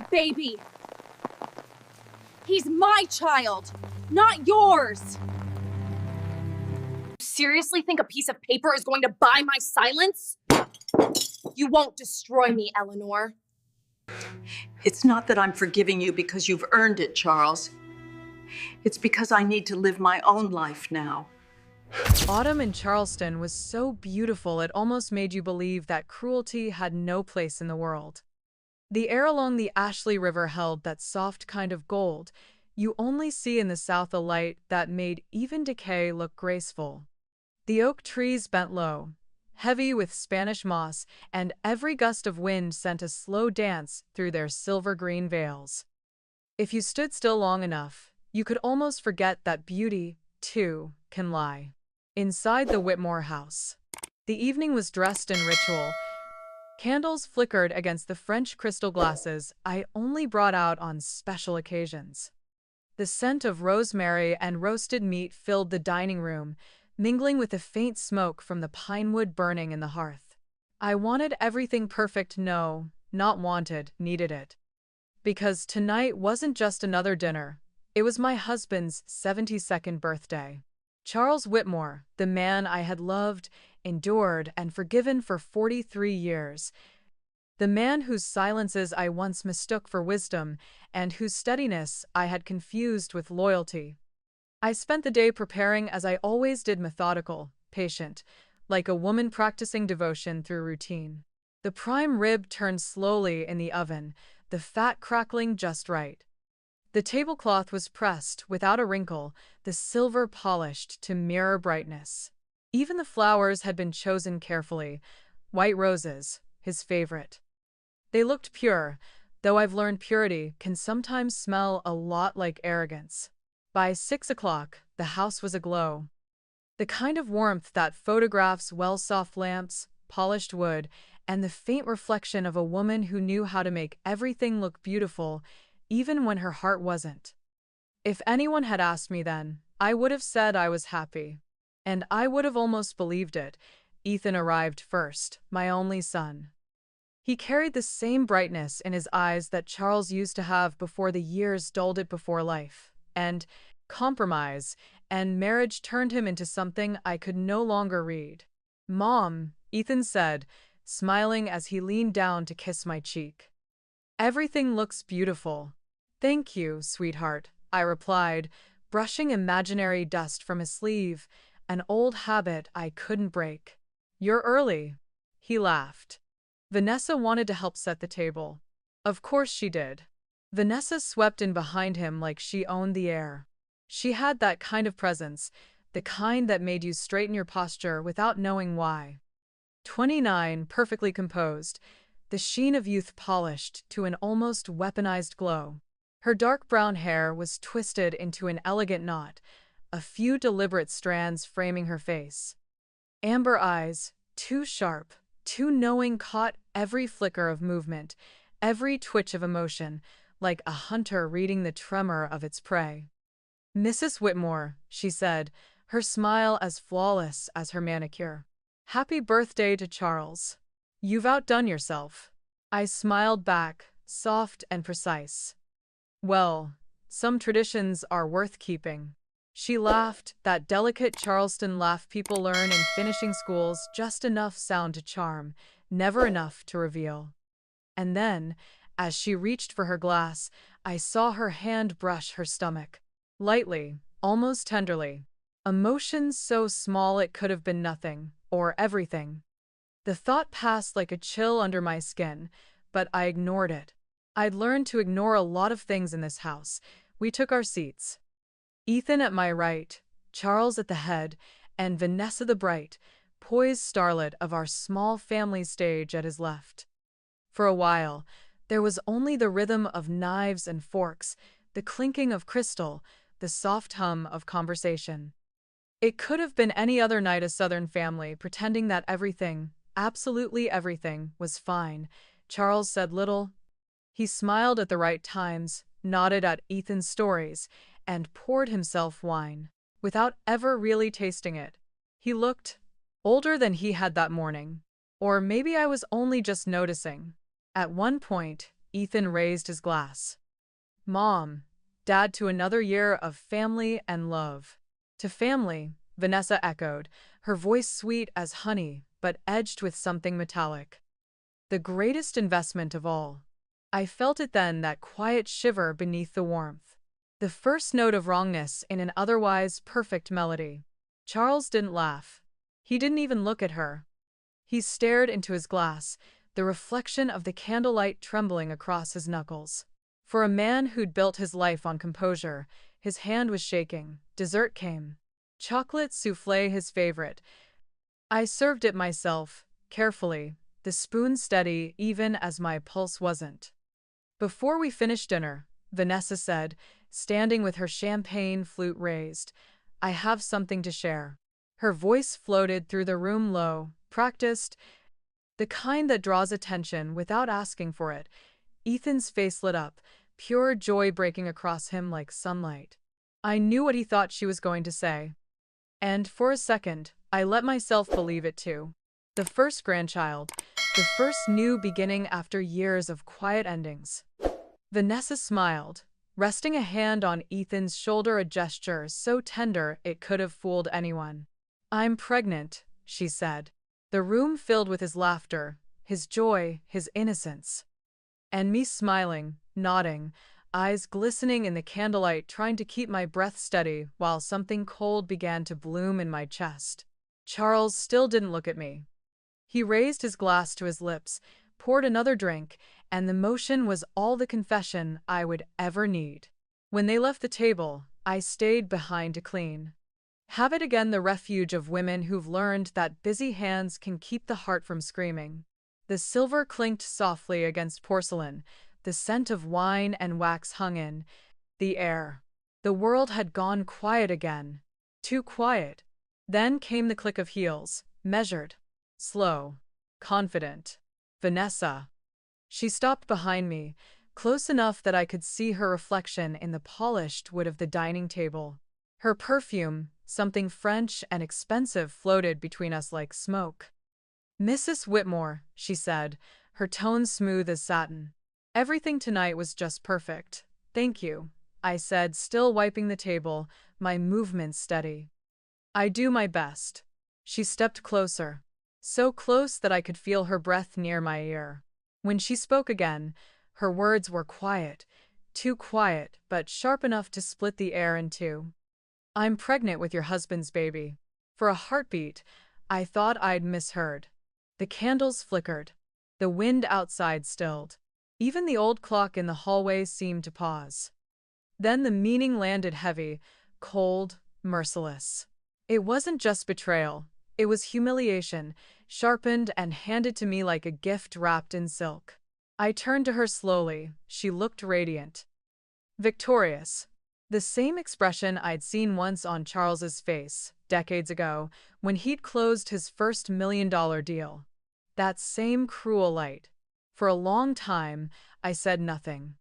that baby! He's my child, not yours! You seriously think a piece of paper is going to buy my silence? You won't destroy me, Eleanor. It's not that I'm forgiving you because you've earned it, Charles. It's because I need to live my own life now. Autumn in Charleston was so beautiful it almost made you believe that cruelty had no place in the world. The air along the Ashley River held that soft kind of gold you only see in the south, a light that made even decay look graceful. The oak trees bent low, heavy with Spanish moss, and every gust of wind sent a slow dance through their silver-green veils. If you stood still long enough, you could almost forget that beauty, too, can lie. Inside the Whitmore house, the evening was dressed in ritual. Candles flickered against the French crystal glasses I only brought out on special occasions. The scent of rosemary and roasted meat filled the dining room, mingling with the faint smoke from the pine wood burning in the hearth. I wanted everything perfect. No, not wanted, needed it. Because tonight wasn't just another dinner. It was my husband's 72nd birthday. Charles Whitmore, the man I had loved, endured, and forgiven for 43 years. The man whose silences I once mistook for wisdom and whose steadiness I had confused with loyalty. I spent the day preparing as I always did, methodical, patient, like a woman practicing devotion through routine. The prime rib turned slowly in the oven, the fat crackling just right. The tablecloth was pressed without a wrinkle, the silver polished to mirror brightness. Even the flowers had been chosen carefully, white roses, his favorite. They looked pure, though I've learned purity can sometimes smell a lot like arrogance. By 6 o'clock, the house was aglow. The kind of warmth that photographs well, soft lamps, polished wood, and the faint reflection of a woman who knew how to make everything look beautiful, even when her heart wasn't. If anyone had asked me then, I would have said I was happy. And I would have almost believed it. Ethan arrived first, my only son. He carried the same brightness in his eyes that Charles used to have before the years dulled it before life, and compromise and marriage turned him into something I could no longer read. "Mom," Ethan said, smiling as he leaned down to kiss my cheek. "Everything looks beautiful." "Thank you, sweetheart," I replied, brushing imaginary dust from his sleeve, an old habit I couldn't break. "You're early," he laughed. Vanessa wanted to help set the table. Of course she did. Vanessa swept in behind him like she owned the air. She had that kind of presence, the kind that made you straighten your posture without knowing why. 29, perfectly composed, the sheen of youth polished to an almost weaponized glow. Her dark brown hair was twisted into an elegant knot, a few deliberate strands framing her face. Amber eyes, too sharp, too knowing, caught every flicker of movement, every twitch of emotion, like a hunter reading the tremor of its prey. "Mrs. Whitmore," she said, her smile as flawless as her manicure. "Happy birthday to Charles. You've outdone yourself." I smiled back, soft and precise. "Well, some traditions are worth keeping." She laughed, that delicate Charleston laugh people learn in finishing schools, just enough sound to charm, never enough to reveal. And then, as she reached for her glass, I saw her hand brush her stomach. Lightly, almost tenderly. Emotion so small it could have been nothing, or everything. The thought passed like a chill under my skin, but I ignored it. I'd learned to ignore a lot of things in this house. We took our seats. Ethan at my right, Charles at the head, and Vanessa the bright, poised starlet of our small family stage at his left. For a while, there was only the rhythm of knives and forks, the clinking of crystal, the soft hum of conversation. It could have been any other night, a Southern family pretending that everything, absolutely everything, was fine. Charles said little. He smiled at the right times, nodded at Ethan's stories, and poured himself wine, without ever really tasting it. He looked older than he had that morning. Or maybe I was only just noticing. At one point, Ethan raised his glass. Mom, Dad, to another year of family and love. To family, Vanessa echoed, her voice sweet as honey, but edged with something metallic. The greatest investment of all. I felt it then, that quiet shiver beneath the warmth. The first note of wrongness in an otherwise perfect melody. Charles didn't laugh. He didn't even look at her. He stared into his glass, the reflection of the candlelight trembling across his knuckles. For a man who'd built his life on composure, his hand was shaking. Dessert came. Chocolate soufflé, his favorite. I served it myself, carefully, the spoon steady even as my pulse wasn't. Before we finished dinner, Vanessa said, standing with her champagne flute raised, I have something to share. Her voice floated through the room, low, practiced, the kind that draws attention without asking for it. Ethan's face lit up, pure joy breaking across him like sunlight. I knew what he thought she was going to say. And for a second, I let myself believe it too. The first grandchild, the first new beginning after years of quiet endings. Vanessa smiled, resting a hand on Ethan's shoulder, a gesture so tender it could have fooled anyone. I'm pregnant, she said. The room filled with his laughter, his joy, his innocence. And me smiling, nodding, eyes glistening in the candlelight, trying to keep my breath steady while something cold began to bloom in my chest. Charles still didn't look at me. He raised his glass to his lips, poured another drink, and the motion was all the confession I would ever need. When they left the table, I stayed behind to clean. Have it again, the refuge of women who've learned that busy hands can keep the heart from screaming. The silver clinked softly against porcelain, the scent of wine and wax hung in the air. The world had gone quiet again. Too quiet. Then came the click of heels, measured, slow, confident. Vanessa. She stopped behind me, close enough that I could see her reflection in the polished wood of the dining table. Her perfume, something French and expensive, floated between us like smoke. Mrs. Whitmore, she said, her tone smooth as satin. Everything tonight was just perfect. Thank you, I said, still wiping the table, my movements steady. I do my best. She stepped closer, so close that I could feel her breath near my ear. When she spoke again, her words were quiet, too quiet, but sharp enough to split the air in two. I'm pregnant with your husband's baby. For a heartbeat, I thought I'd misheard. The candles flickered. The wind outside stilled. Even the old clock in the hallway seemed to pause. Then the meaning landed heavy, cold, merciless. It wasn't just betrayal. It was humiliation, sharpened and handed to me like a gift wrapped in silk. I turned to her slowly. She looked radiant. Victorious. The same expression I'd seen once on Charles's face, decades ago, when he'd closed his first $1 million deal. That same cruel light. For a long time, I said nothing.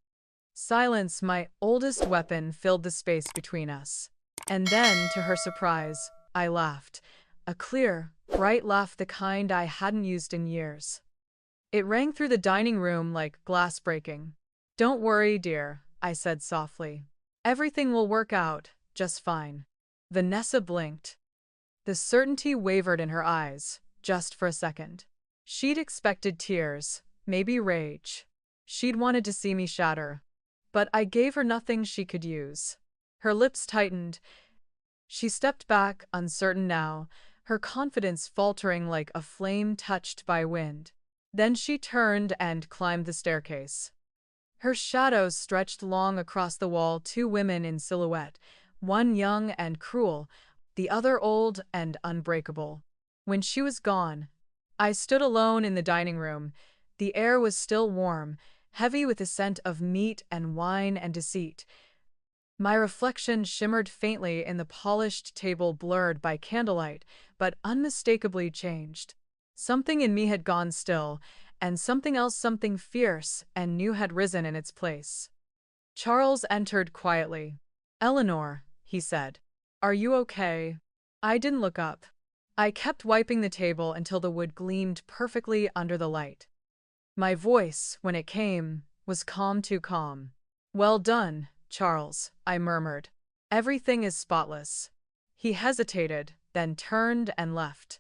Silence, my oldest weapon, filled the space between us. And then, to her surprise, I laughed. A clear, bright laugh, the kind I hadn't used in years. It rang through the dining room like glass breaking. Don't worry, dear, I said softly. Everything will work out just fine. Vanessa blinked. The certainty wavered in her eyes, just for a second. She'd expected tears, maybe rage. She'd wanted to see me shatter. But I gave her nothing she could use. Her lips tightened. She stepped back, uncertain now, her confidence faltering like a flame touched by wind. Then she turned and climbed the staircase. Her shadows stretched long across the wall, two women in silhouette, one young and cruel, the other old and unbreakable. When she was gone, I stood alone in the dining room. The air was still warm, heavy with the scent of meat and wine and deceit. My reflection shimmered faintly in the polished table, blurred by candlelight, but unmistakably changed. Something in me had gone still, and something else, something fierce and new, had risen in its place. Charles entered quietly. "Eleanor," he said, "are you okay?" I didn't look up. I kept wiping the table until the wood gleamed perfectly under the light. My voice, when it came, was calm too calm. "Well done, Charles," I murmured. "Everything is spotless." He hesitated, then turned and left.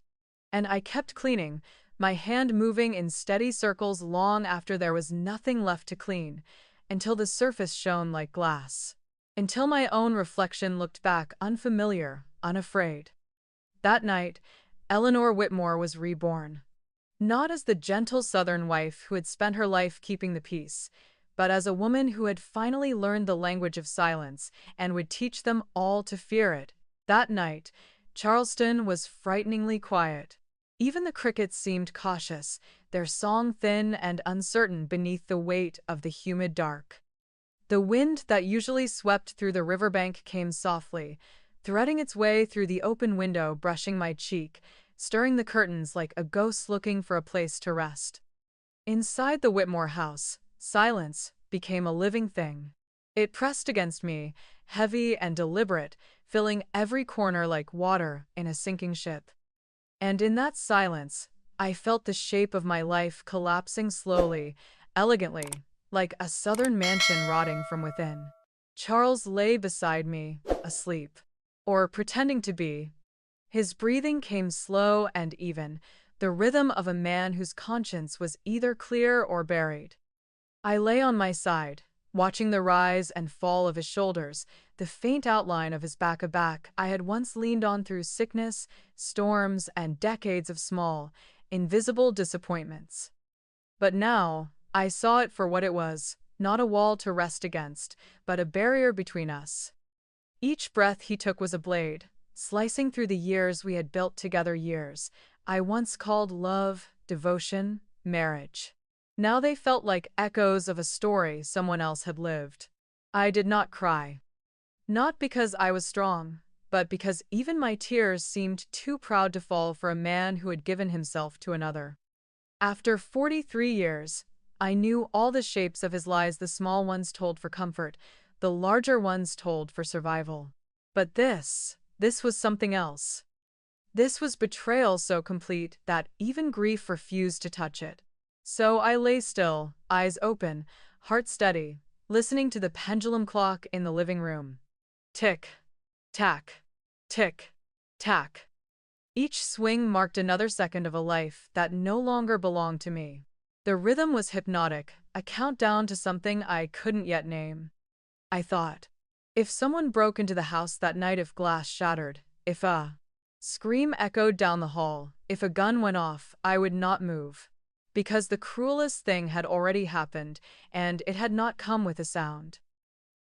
And I kept cleaning, my hand moving in steady circles long after there was nothing left to clean, until the surface shone like glass. Until my own reflection looked back unfamiliar, unafraid. That night, Eleanor Whitmore was reborn. Not as the gentle Southern wife who had spent her life keeping the peace, but as a woman who had finally learned the language of silence and would teach them all to fear it. That night, Charleston was frighteningly quiet. Even the crickets seemed cautious, their song thin and uncertain beneath the weight of the humid dark. The wind that usually swept through the riverbank came softly, threading its way through the open window, brushing my cheek, stirring the curtains like a ghost looking for a place to rest. Inside the Whitmore house, silence became a living thing. It pressed against me, heavy and deliberate, filling every corner like water in a sinking ship. And in that silence, I felt the shape of my life collapsing slowly, elegantly, like a southern mansion rotting from within. Charles lay beside me, asleep, or pretending to be. His breathing came slow and even, the rhythm of a man whose conscience was either clear or buried. I lay on my side, watching the rise and fall of his shoulders, the faint outline of his back, a back I had once leaned on through sickness, storms, and decades of small, invisible disappointments. But now, I saw it for what it was, not a wall to rest against, but a barrier between us. Each breath he took was a blade, slicing through the years we had built together, years I once called love, devotion, marriage. Now they felt like echoes of a story someone else had lived. I did not cry. Not because I was strong, but because even my tears seemed too proud to fall for a man who had given himself to another. After 43 years, I knew all the shapes of his lies, the small ones told for comfort, the larger ones told for survival. But this was something else. This was betrayal so complete that even grief refused to touch it. So I lay still, eyes open, heart steady, listening to the pendulum clock in the living room. Tick, tack, tick, tack. Each swing marked another second of a life that no longer belonged to me. The rhythm was hypnotic, a countdown to something I couldn't yet name. I thought, if someone broke into the house that night, if glass shattered, if a scream echoed down the hall, if a gun went off, I would not move. Because the cruelest thing had already happened, and it had not come with a sound.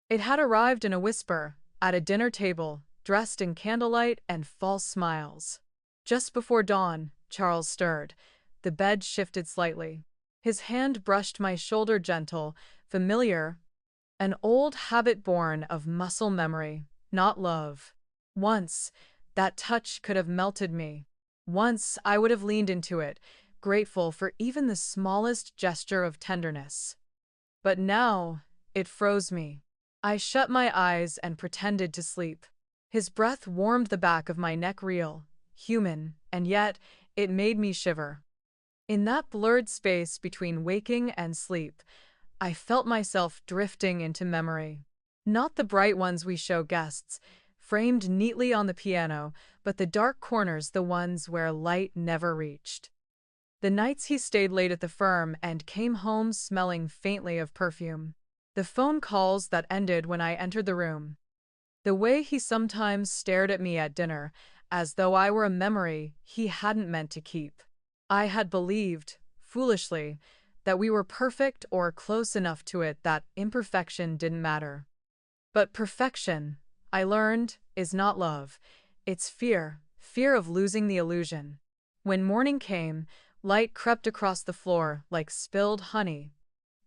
It had arrived in a whisper, at a dinner table, dressed in candlelight and false smiles. Just before dawn, Charles stirred. The bed shifted slightly. His hand brushed my shoulder, gentle, familiar, an old habit born of muscle memory, not love. Once, that touch could have melted me. Once, I would have leaned into it, grateful for even the smallest gesture of tenderness. But now, it froze me. I shut my eyes and pretended to sleep. His breath warmed the back of my neck, real, human, and yet it made me shiver. In that blurred space between waking and sleep, I felt myself drifting into memory. Not the bright ones we show guests, framed neatly on the piano, but the dark corners, the ones where light never reached. The nights he stayed late at the firm and came home smelling faintly of perfume. The phone calls that ended when I entered the room. The way he sometimes stared at me at dinner, as though I were a memory he hadn't meant to keep. I had believed, foolishly, that we were perfect or close enough to it that imperfection didn't matter. But perfection, I learned, is not love. It's fear, fear of losing the illusion. When morning came, light crept across the floor like spilled honey.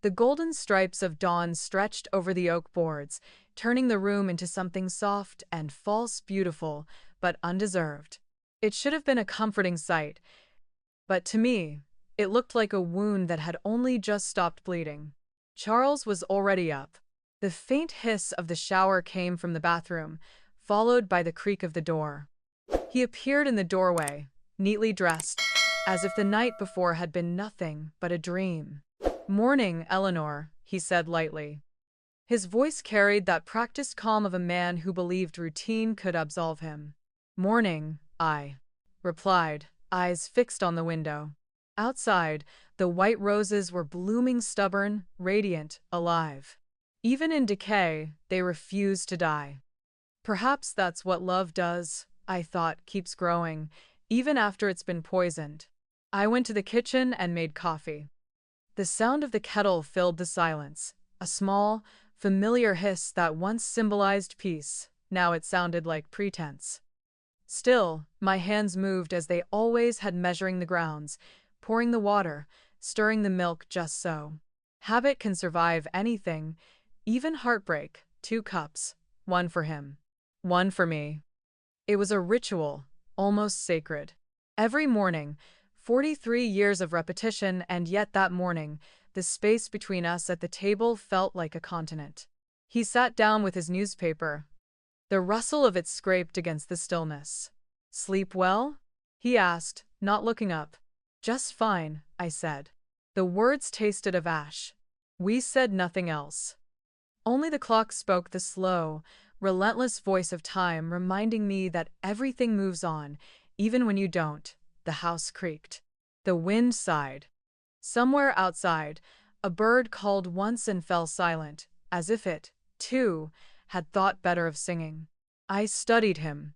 The golden stripes of dawn stretched over the oak boards, turning the room into something soft and false, beautiful, but undeserved. It should have been a comforting sight, but to me, it looked like a wound that had only just stopped bleeding. Charles was already up. The faint hiss of the shower came from the bathroom, followed by the creak of the door. He appeared in the doorway, neatly dressed, as if the night before had been nothing but a dream. "Morning, Eleanor," he said lightly. His voice carried that practiced calm of a man who believed routine could absolve him. Morning, I replied, eyes fixed on the window. Outside, the white roses were blooming, stubborn, radiant, alive. Even in decay, they refused to die. Perhaps that's what love does, I thought, keeps growing, even after it's been poisoned. I went to the kitchen and made coffee. The sound of the kettle filled the silence, a small, familiar hiss that once symbolized peace. Now it sounded like pretense. Still, my hands moved as they always had, measuring the grounds, pouring the water, stirring the milk just so. Habit can survive anything, even heartbreak. 2 cups, one for him, one for me. It was a ritual, almost sacred. Every morning, 43 years of repetition, and yet that morning, the space between us at the table felt like a continent. He sat down with his newspaper. The rustle of it scraped against the stillness. "Sleep well?" he asked, not looking up. "Just fine," I said. The words tasted of ash. We said nothing else. Only the clock spoke, the slow, relentless voice of time, reminding me that everything moves on, even when you don't. The house creaked. The wind sighed. Somewhere outside, a bird called once and fell silent, as if it, too, had thought better of singing. I studied him.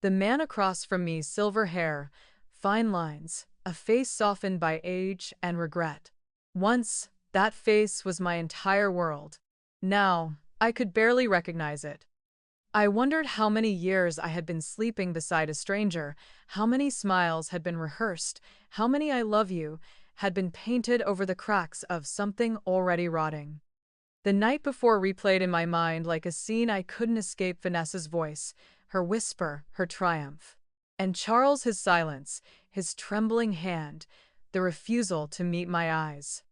The man across from me, silver hair, fine lines, a face softened by age and regret. Once, that face was my entire world. Now, I could barely recognize it. I wondered how many years I had been sleeping beside a stranger, how many smiles had been rehearsed, how many "I love you" had been painted over the cracks of something already rotting. The night before replayed in my mind like a scene I couldn't escape: Vanessa's voice, her whisper, her triumph. And Charles, his silence, his trembling hand, the refusal to meet my eyes.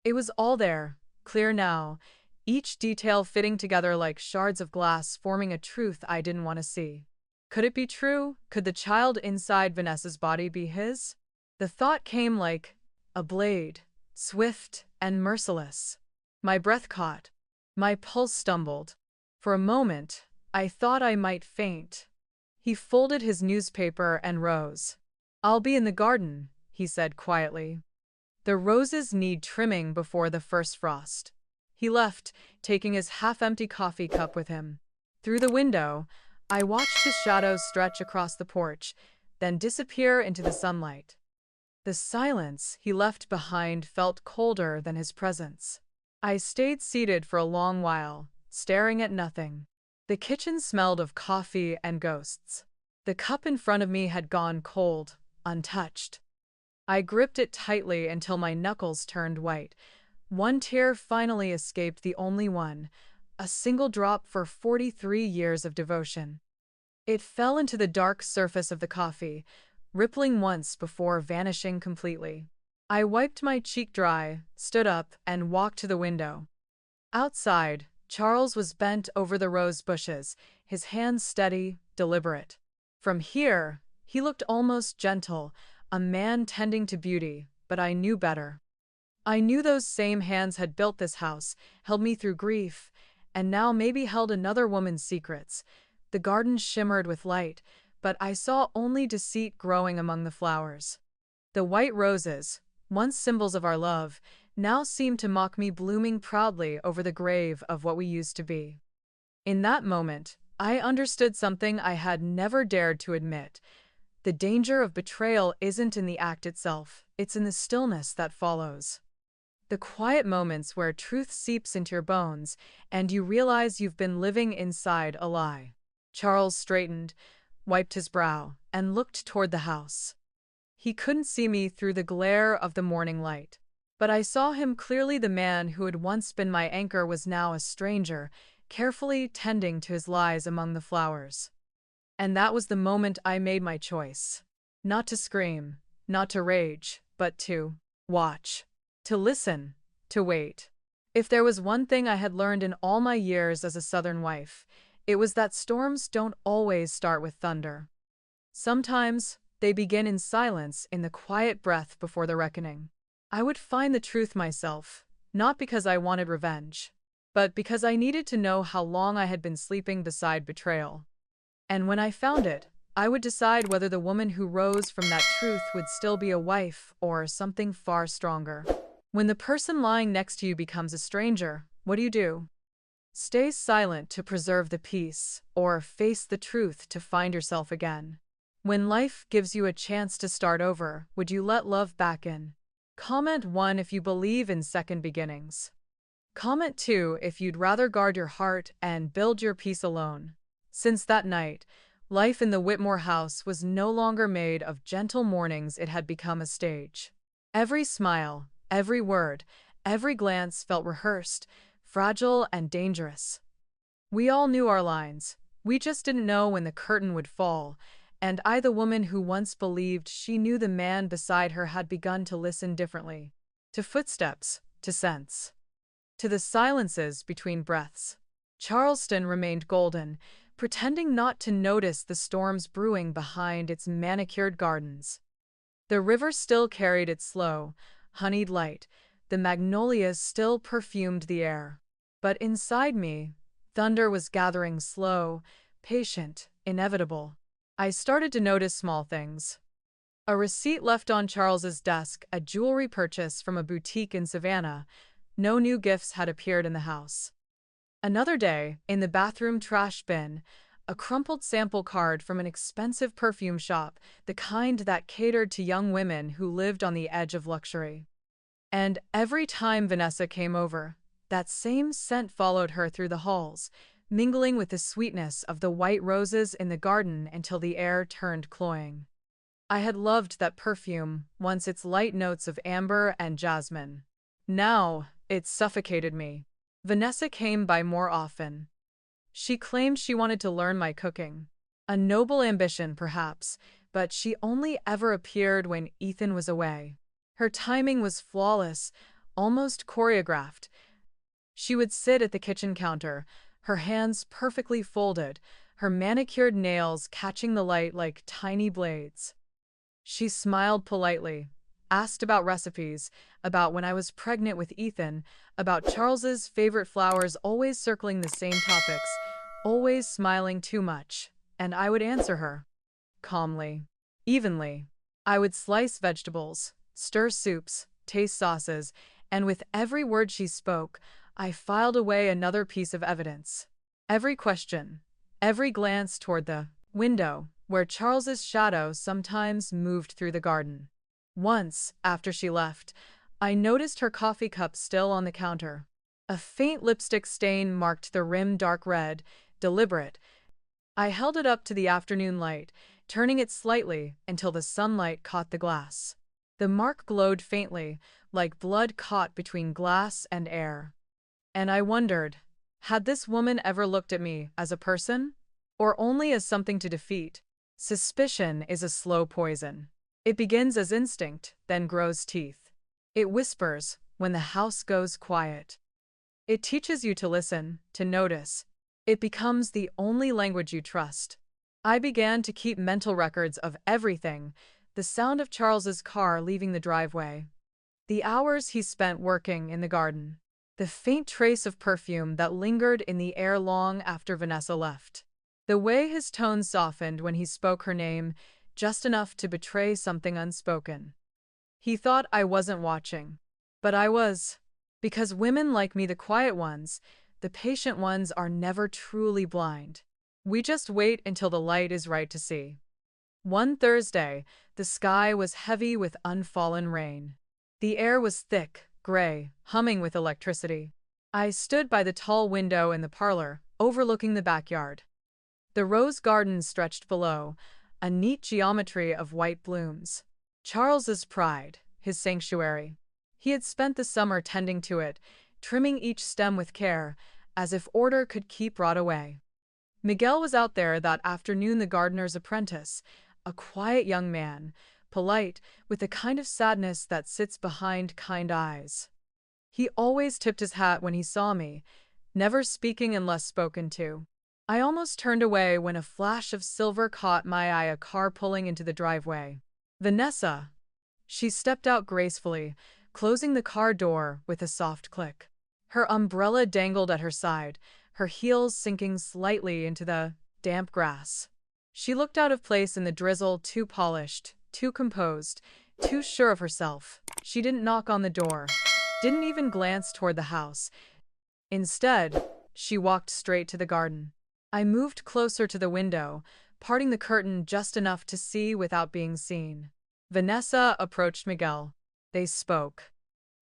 It was all there, clear now, each detail fitting together like shards of glass, forming a truth I didn't want to see. Could it be true? Could the child inside Vanessa's body be his? The thought came like a blade, swift and merciless. My breath caught. My pulse stumbled. For a moment, I thought I might faint. He folded his newspaper and rose. "I'll be in the garden," he said quietly. "The roses need trimming before the first frost." He left, taking his half-empty coffee cup with him. Through the window, I watched his shadow stretch across the porch, then disappear into the sunlight. The silence he left behind felt colder than his presence. I stayed seated for a long while, staring at nothing. The kitchen smelled of coffee and ghosts. The cup in front of me had gone cold, untouched. I gripped it tightly until my knuckles turned white. One tear finally escaped, the only one, a single drop for 43 years of devotion. It fell into the dark surface of the coffee, rippling once before vanishing completely. I wiped my cheek dry, stood up, and walked to the window. Outside, Charles was bent over the rose bushes, his hands steady, deliberate. From here, he looked almost gentle, a man tending to beauty, but I knew better. I knew those same hands had built this house, held me through grief, and now maybe held another woman's secrets. The garden shimmered with light, but I saw only deceit growing among the flowers. The white roses, once symbols of our love, now seemed to mock me, blooming proudly over the grave of what we used to be. In that moment, I understood something I had never dared to admit. The danger of betrayal isn't in the act itself, it's in the stillness that follows. The quiet moments where truth seeps into your bones, and you realize you've been living inside a lie. Charles straightened, wiped his brow, and looked toward the house. He couldn't see me through the glare of the morning light, but I saw him clearly. The man who had once been my anchor was now a stranger, carefully tending to his lies among the flowers. And that was the moment I made my choice. Not to scream, not to rage, but to watch, to listen, to wait. If there was one thing I had learned in all my years as a Southern wife, it was that storms don't always start with thunder. Sometimes they begin in silence, in the quiet breath before the reckoning. I would find the truth myself, not because I wanted revenge, but because I needed to know how long I had been sleeping beside betrayal. And when I found it, I would decide whether the woman who rose from that truth would still be a wife or something far stronger. When the person lying next to you becomes a stranger, what do? Stay silent to preserve the peace, or face the truth to find yourself again? When life gives you a chance to start over, would you let love back in? Comment 1 if you believe in second beginnings. Comment 2 if you'd rather guard your heart and build your peace alone. Since that night, life in the Whitmore house was no longer made of gentle mornings. It had become a stage. Every smile, every word, every glance felt rehearsed, fragile and dangerous. We all knew our lines. We just didn't know when the curtain would fall, and I, the woman who once believed she knew the man beside her, had begun to listen differently. To footsteps, to scents, to the silences between breaths. Charleston remained golden, pretending not to notice the storms brewing behind its manicured gardens. The river still carried its slow, honeyed light. The magnolias still perfumed the air. But inside me, thunder was gathering, slow, patient, inevitable. I started to notice small things. A receipt left on Charles's desk, a jewelry purchase from a boutique in Savannah. No new gifts had appeared in the house. Another day, in the bathroom trash bin, a crumpled sample card from an expensive perfume shop, the kind that catered to young women who lived on the edge of luxury. And every time Vanessa came over, that same scent followed her through the halls, mingling with the sweetness of the white roses in the garden until the air turned cloying. I had loved that perfume, once, its light notes of amber and jasmine. Now, it suffocated me. Vanessa came by more often. She claimed she wanted to learn my cooking. A noble ambition, perhaps, but she only ever appeared when Ethan was away. Her timing was flawless, almost choreographed. She would sit at the kitchen counter, her hands perfectly folded, her manicured nails catching the light like tiny blades. She smiled politely, asked about recipes, about when I was pregnant with Ethan, about Charles's favorite flowers, always circling the same topics, always smiling too much, and I would answer her. Calmly, evenly. I would slice vegetables, stir soups, taste sauces, and with every word she spoke, I filed away another piece of evidence. Every question, every glance toward the window, where Charles's shadow sometimes moved through the garden. Once, after she left, I noticed her coffee cup still on the counter. A faint lipstick stain marked the rim dark red, deliberate. I held it up to the afternoon light, turning it slightly until the sunlight caught the glass. The mark glowed faintly, like blood caught between glass and air. And I wondered, had this woman ever looked at me as a person, or only as something to defeat? Suspicion is a slow poison. It begins as instinct, then grows teeth. It whispers when the house goes quiet. It teaches you to listen, to notice. It becomes the only language you trust. I began to keep mental records of everything: the sound of Charles's car leaving the driveway, the hours he spent working in the garden, the faint trace of perfume that lingered in the air long after Vanessa left, the way his tone softened when he spoke her name, just enough to betray something unspoken. He thought I wasn't watching, but I was. Because women like me, the quiet ones, the patient ones, are never truly blind. We just wait until the light is right to see. One Thursday, the sky was heavy with unfallen rain. The air was thick, gray, humming with electricity. I stood by the tall window in the parlor, overlooking the backyard. The rose garden stretched below, a neat geometry of white blooms. Charles's pride, his sanctuary. He had spent the summer tending to it, trimming each stem with care, as if order could keep rot away. Miguel was out there that afternoon, the gardener's apprentice, a quiet young man, polite, with the kind of sadness that sits behind kind eyes. He always tipped his hat when he saw me, never speaking unless spoken to. I almost turned away when a flash of silver caught my eye, a car pulling into the driveway. Vanessa. She stepped out gracefully, closing the car door with a soft click. Her umbrella dangled at her side, her heels sinking slightly into the damp grass. She looked out of place in the drizzle, too polished, too composed, too sure of herself. She didn't knock on the door, didn't even glance toward the house. Instead, she walked straight to the garden. I moved closer to the window, parting the curtain just enough to see without being seen. Vanessa approached Miguel. They spoke.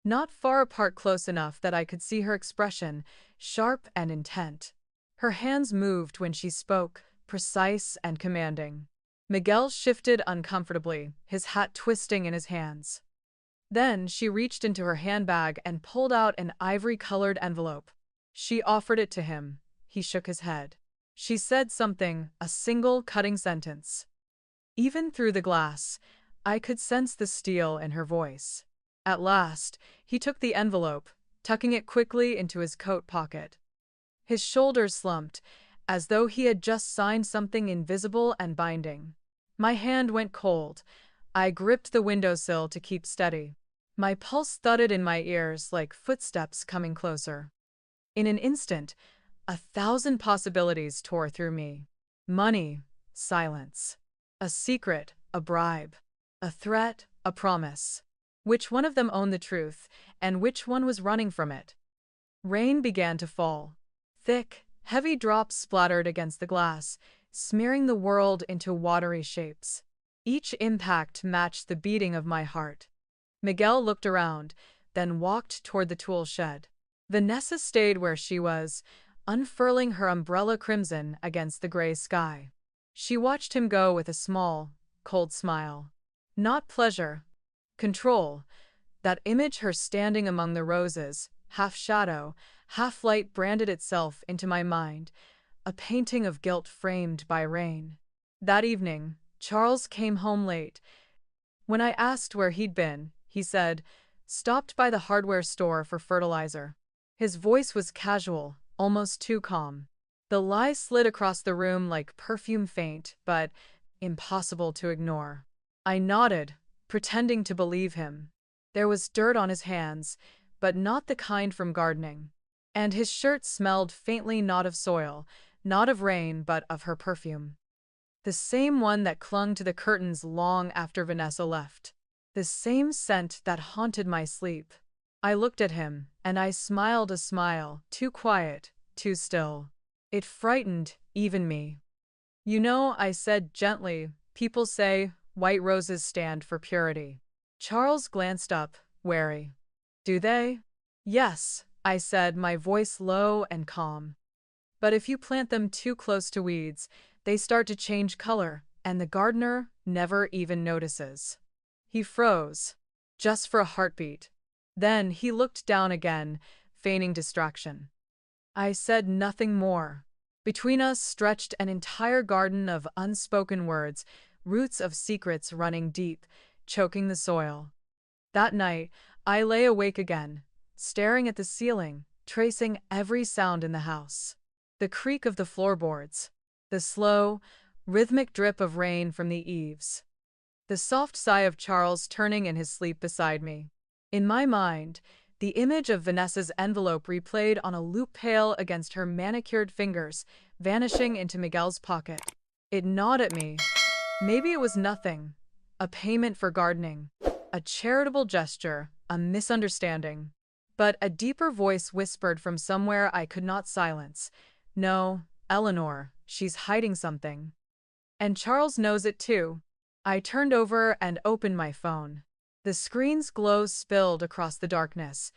Not far apart, close enough that I could see her expression, sharp and intent. Her hands moved when she spoke, precise and commanding. Miguel shifted uncomfortably, his hat twisting in his hands. Then she reached into her handbag and pulled out an ivory-colored envelope. She offered it to him. He shook his head. She said something, a single cutting sentence. Even through the glass, I could sense the steel in her voice. At last, he took the envelope, tucking it quickly into his coat pocket. His shoulders slumped, as though he had just signed something invisible and binding. My hand went cold. I gripped the windowsill to keep steady. My pulse thudded in my ears like footsteps coming closer. In an instant, 1,000 possibilities tore through me. Money, silence. A secret, a bribe. A threat, a promise. Which one of them owned the truth, and which one was running from it? Rain began to fall. Thick, heavy drops splattered against the glass, smearing the world into watery shapes. Each impact matched the beating of my heart. Miguel looked around, then walked toward the tool shed. Vanessa stayed where she was, unfurling her umbrella crimson against the gray sky. She watched him go with a small, cold smile. Not pleasure. Control. That image, her standing among the roses, half shadow, half light, branded itself into my mind, a painting of guilt framed by rain. That evening, Charles came home late. When I asked where he'd been, he said, "Stopped by the hardware store for fertilizer." His voice was casual, almost too calm. The lie slid across the room like perfume, faint, but impossible to ignore. I nodded, pretending to believe him. There was dirt on his hands, but not the kind from gardening. And his shirt smelled faintly, not of soil, not of rain, but of her perfume. The same one that clung to the curtains long after Vanessa left. The same scent that haunted my sleep. I looked at him, and I smiled a smile, too quiet, too still. It frightened even me. "You know," I said gently, "people say white roses stand for purity." Charles glanced up, wary. "Do they?" "Yes," I said, my voice low and calm. "But if you plant them too close to weeds, they start to change color, and the gardener never even notices." He froze, just for a heartbeat. Then he looked down again, feigning distraction. I said nothing more. Between us stretched an entire garden of unspoken words, roots of secrets running deep, choking the soil. That night, I lay awake again, staring at the ceiling, tracing every sound in the house. The creak of the floorboards, the slow, rhythmic drip of rain from the eaves, the soft sigh of Charles turning in his sleep beside me. In my mind, the image of Vanessa's envelope replayed on a loop, pale against her manicured fingers, vanishing into Miguel's pocket. It gnawed at me. Maybe it was nothing. A payment for gardening. A charitable gesture. A misunderstanding. But a deeper voice whispered from somewhere I could not silence. "No, Eleanor, she's hiding something. And Charles knows it too." I turned over and opened my phone. The screen's glow spilled across the darkness,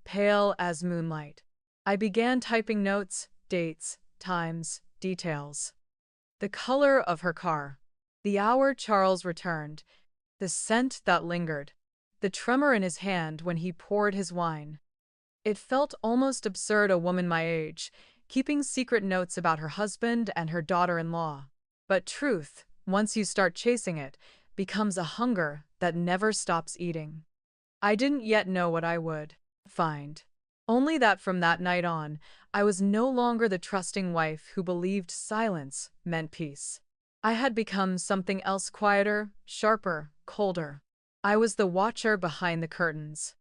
pale as moonlight. I began typing notes, dates, times, details. The color of her car. The hour Charles returned. The scent that lingered. The tremor in his hand when he poured his wine. It felt almost absurd, a woman my age, keeping secret notes about her husband and her daughter-in-law. But truth, once you start chasing it, becomes a hunger that never stops eating. I didn't yet know what I would find. Only that from that night on, I was no longer the trusting wife who believed silence meant peace. I had become something else, quieter, sharper, colder. I was the watcher behind the curtains.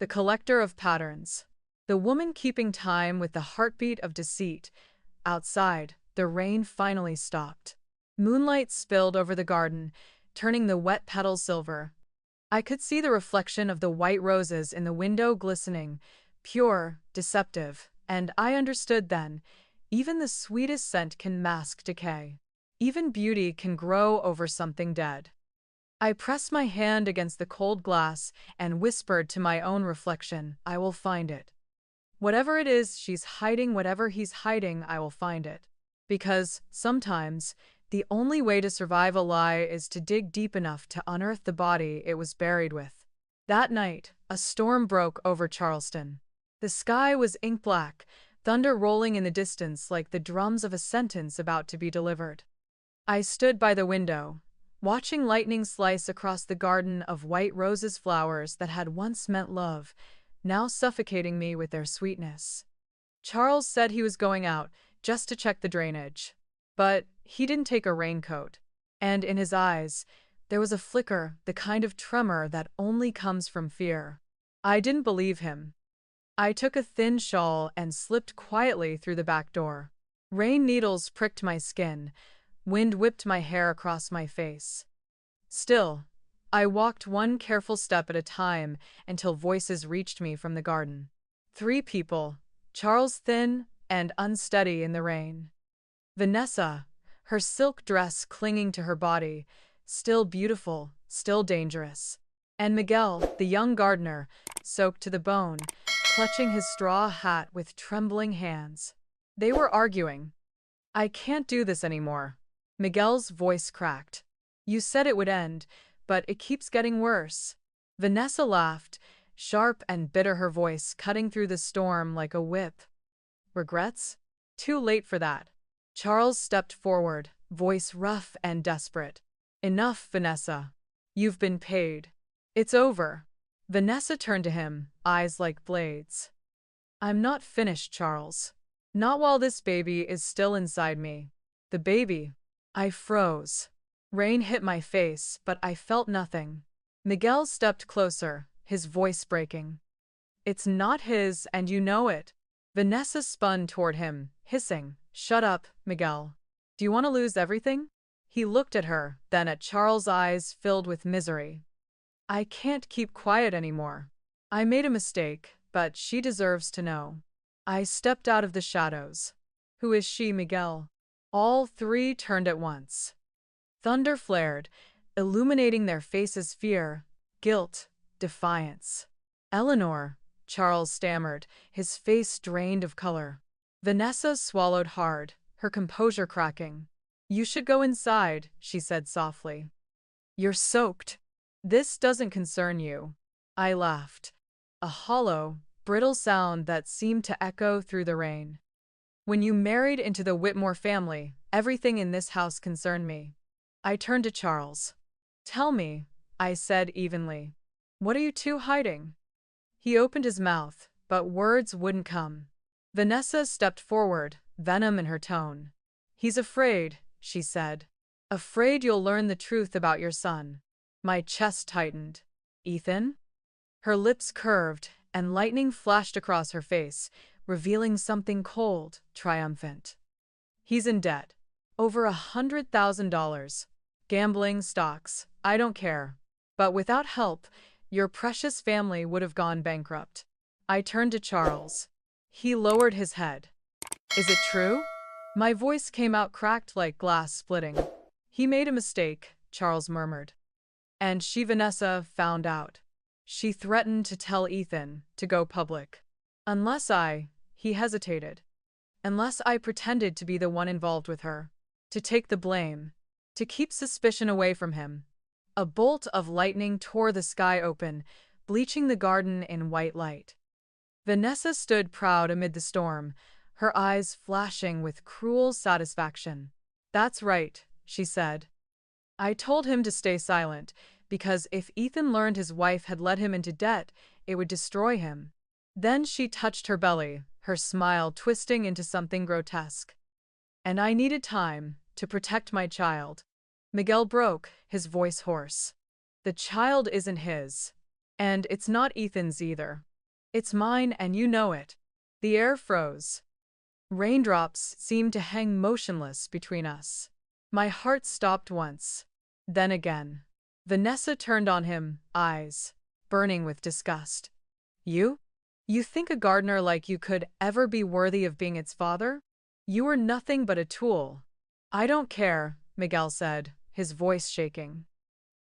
the collector of patterns, the woman keeping time with the heartbeat of deceit. Outside, the rain finally stopped. Moonlight spilled over the garden, turning the wet petals silver. I could see the reflection of the white roses in the window glistening, pure, deceptive, and I understood then, even the sweetest scent can mask decay. Even beauty can grow over something dead. I pressed my hand against the cold glass and whispered to my own reflection, I will find it. Whatever it is she's hiding, whatever he's hiding, I will find it. Because, sometimes, the only way to survive a lie is to dig deep enough to unearth the body it was buried with. That night, a storm broke over Charleston. The sky was ink black, thunder rolling in the distance like the drums of a sentence about to be delivered. I stood by the window, watching lightning slice across the garden of white roses, flowers that had once meant love, now suffocating me with their sweetness. Charles said he was going out, just to check the drainage. But he didn't take a raincoat. And in his eyes, there was a flicker, the kind of tremor that only comes from fear. I didn't believe him. I took a thin shawl and slipped quietly through the back door. Rain needles pricked my skin. Wind whipped my hair across my face. Still, I walked one careful step at a time until voices reached me from the garden. 3 people, Charles thin and unsteady in the rain. Vanessa, her silk dress clinging to her body, still beautiful, still dangerous. And Miguel, the young gardener, soaked to the bone, clutching his straw hat with trembling hands. They were arguing. I can't do this anymore. Miguel's voice cracked. You said it would end, but it keeps getting worse. Vanessa laughed, sharp and bitter, her voice cutting through the storm like a whip. Regrets? Too late for that. Charles stepped forward, voice rough and desperate. Enough, Vanessa. You've been paid. It's over. Vanessa turned to him, eyes like blades. I'm not finished, Charles. Not while this baby is still inside me. The baby. I froze. Rain hit my face, but I felt nothing. Miguel stepped closer, his voice breaking. It's not his, and you know it. Vanessa spun toward him, hissing, Shut up, Miguel. Do you want to lose everything? He looked at her, then at Charles' eyes filled with misery. I can't keep quiet anymore. I made a mistake, but she deserves to know. I stepped out of the shadows. Who is she, Miguel? All 3 turned at once. Thunder flared, illuminating their faces, fear, guilt, defiance. Eleanor, Charles stammered, his face drained of color. Vanessa swallowed hard, her composure cracking. You should go inside, she said softly. You're soaked. This doesn't concern you. I laughed. A hollow, brittle sound that seemed to echo through the rain. When you married into the Whitmore family, everything in this house concerned me. I turned to Charles. Tell me, I said evenly. What are you 2 hiding? He opened his mouth, but words wouldn't come. Vanessa stepped forward, venom in her tone. He's afraid, she said. Afraid you'll learn the truth about your son. My chest tightened. Ethan? Her lips curved, and lightning flashed across her face, revealing something cold, triumphant. He's in debt. Over $100,000. Gambling, stocks, I don't care. But without help, your precious family would have gone bankrupt. I turned to Charles. He lowered his head. Is it true? My voice came out cracked like glass splitting. He made a mistake, Charles murmured. And she, Vanessa, found out. She threatened to tell Ethan, to go public. He hesitated. Unless I pretended to be the one involved with her. To take the blame. To keep suspicion away from him. A bolt of lightning tore the sky open, bleaching the garden in white light. Vanessa stood proud amid the storm, her eyes flashing with cruel satisfaction. That's right, she said. I told him to stay silent, because if Ethan learned his wife had led him into debt, it would destroy him. Then she touched her belly, her smile twisting into something grotesque. And I needed time to protect my child. Miguel broke, his voice hoarse. The child isn't his. And it's not Ethan's either. It's mine and you know it. The air froze. Raindrops seemed to hang motionless between us. My heart stopped once, then again. Vanessa turned on him, eyes burning with disgust. You? You think a gardener like you could ever be worthy of being its father? You are nothing but a tool. I don't care, Miguel said, his voice shaking.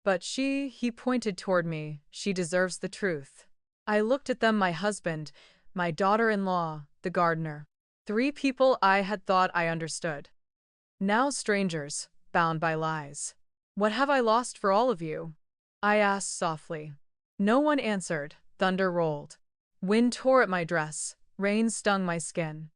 But he pointed toward me, she deserves the truth. I looked at them, my husband, my daughter-in-law, the gardener. 3 people I had thought I understood. Now strangers, bound by lies. What have I lost for all of you? I asked softly. No one answered. Thunder rolled. Wind tore at my dress. Rain stung my skin.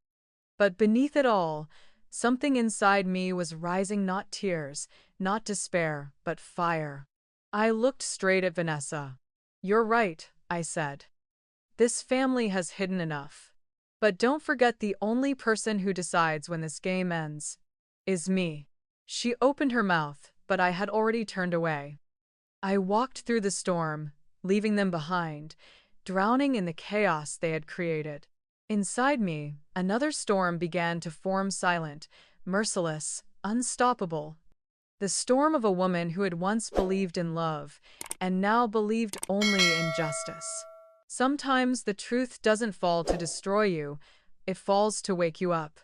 But beneath it all, something inside me was rising, not tears, not despair, but fire. I looked straight at Vanessa. You're right, I said. This family has hidden enough. But don't forget, the only person who decides when this game ends is me. She opened her mouth, but I had already turned away. I walked through the storm, leaving them behind, drowning in the chaos they had created. Inside me, another storm began to form, silent, merciless, unstoppable. The storm of a woman who had once believed in love, and now believed only in justice. Sometimes the truth doesn't fall to destroy you, it falls to wake you up.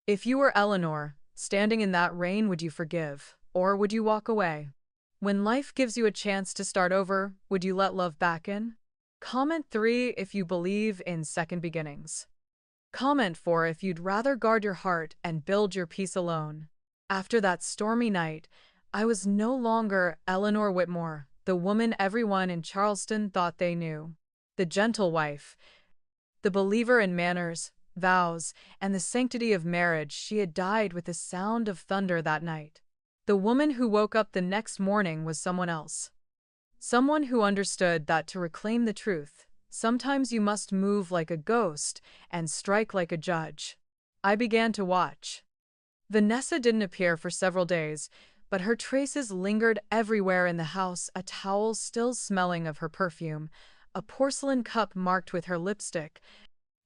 If you were Eleanor, standing in that rain, would you forgive, or would you walk away? When life gives you a chance to start over, would you let love back in? Comment 3 if you believe in second beginnings. Comment 4 if you'd rather guard your heart and build your peace alone. After that stormy night, I was no longer Eleanor Whitmore, the woman everyone in Charleston thought they knew. The gentle wife, the believer in manners, vows, and the sanctity of marriage. She had died with the sound of thunder that night. The woman who woke up the next morning was someone else. Someone who understood that to reclaim the truth, sometimes you must move like a ghost and strike like a judge. I began to watch. Vanessa didn't appear for several days, but her traces lingered everywhere in the house, a towel still smelling of her perfume, a porcelain cup marked with her lipstick,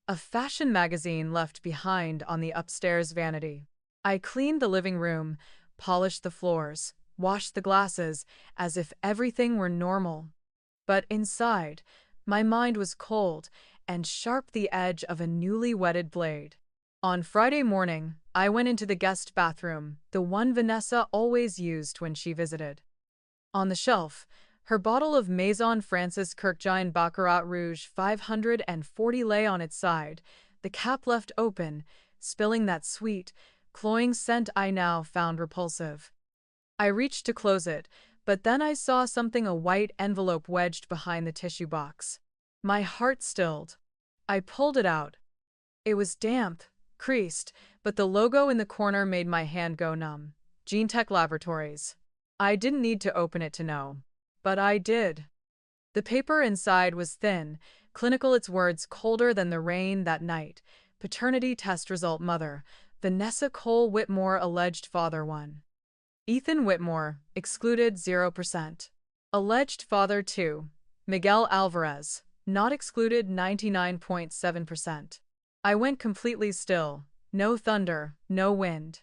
a fashion magazine left behind on the upstairs vanity. I cleaned the living room, polished the floors, washed the glasses, as if everything were normal. But inside, my mind was cold and sharp, the edge of a newly whetted blade. On Friday morning, I went into the guest bathroom, the one Vanessa always used when she visited. On the shelf, her bottle of Maison Francis Kurkdjian Baccarat Rouge 540 lay on its side, the cap left open, spilling that sweet, cloying scent I now found repulsive. I reached to close it, but then I saw something, a white envelope wedged behind the tissue box. My heart stilled. I pulled it out. It was damp, creased, but the logo in the corner made my hand go numb. GeneTech Laboratories. I didn't need to open it to know. But I did. The paper inside was thin, clinical, its words colder than the rain that night. Paternity test result: mother, Vanessa Cole Whitmore, alleged father 1. Ethan Whitmore, excluded 0%. Alleged father 2. Miguel Alvarez, not excluded 99.7%. I went completely still. No thunder, no wind.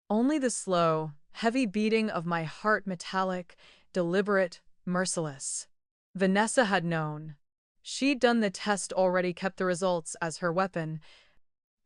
Only the slow, heavy beating of my heart, metallic, deliberate, merciless. Vanessa had known. She'd done the test already, kept the results as her weapon.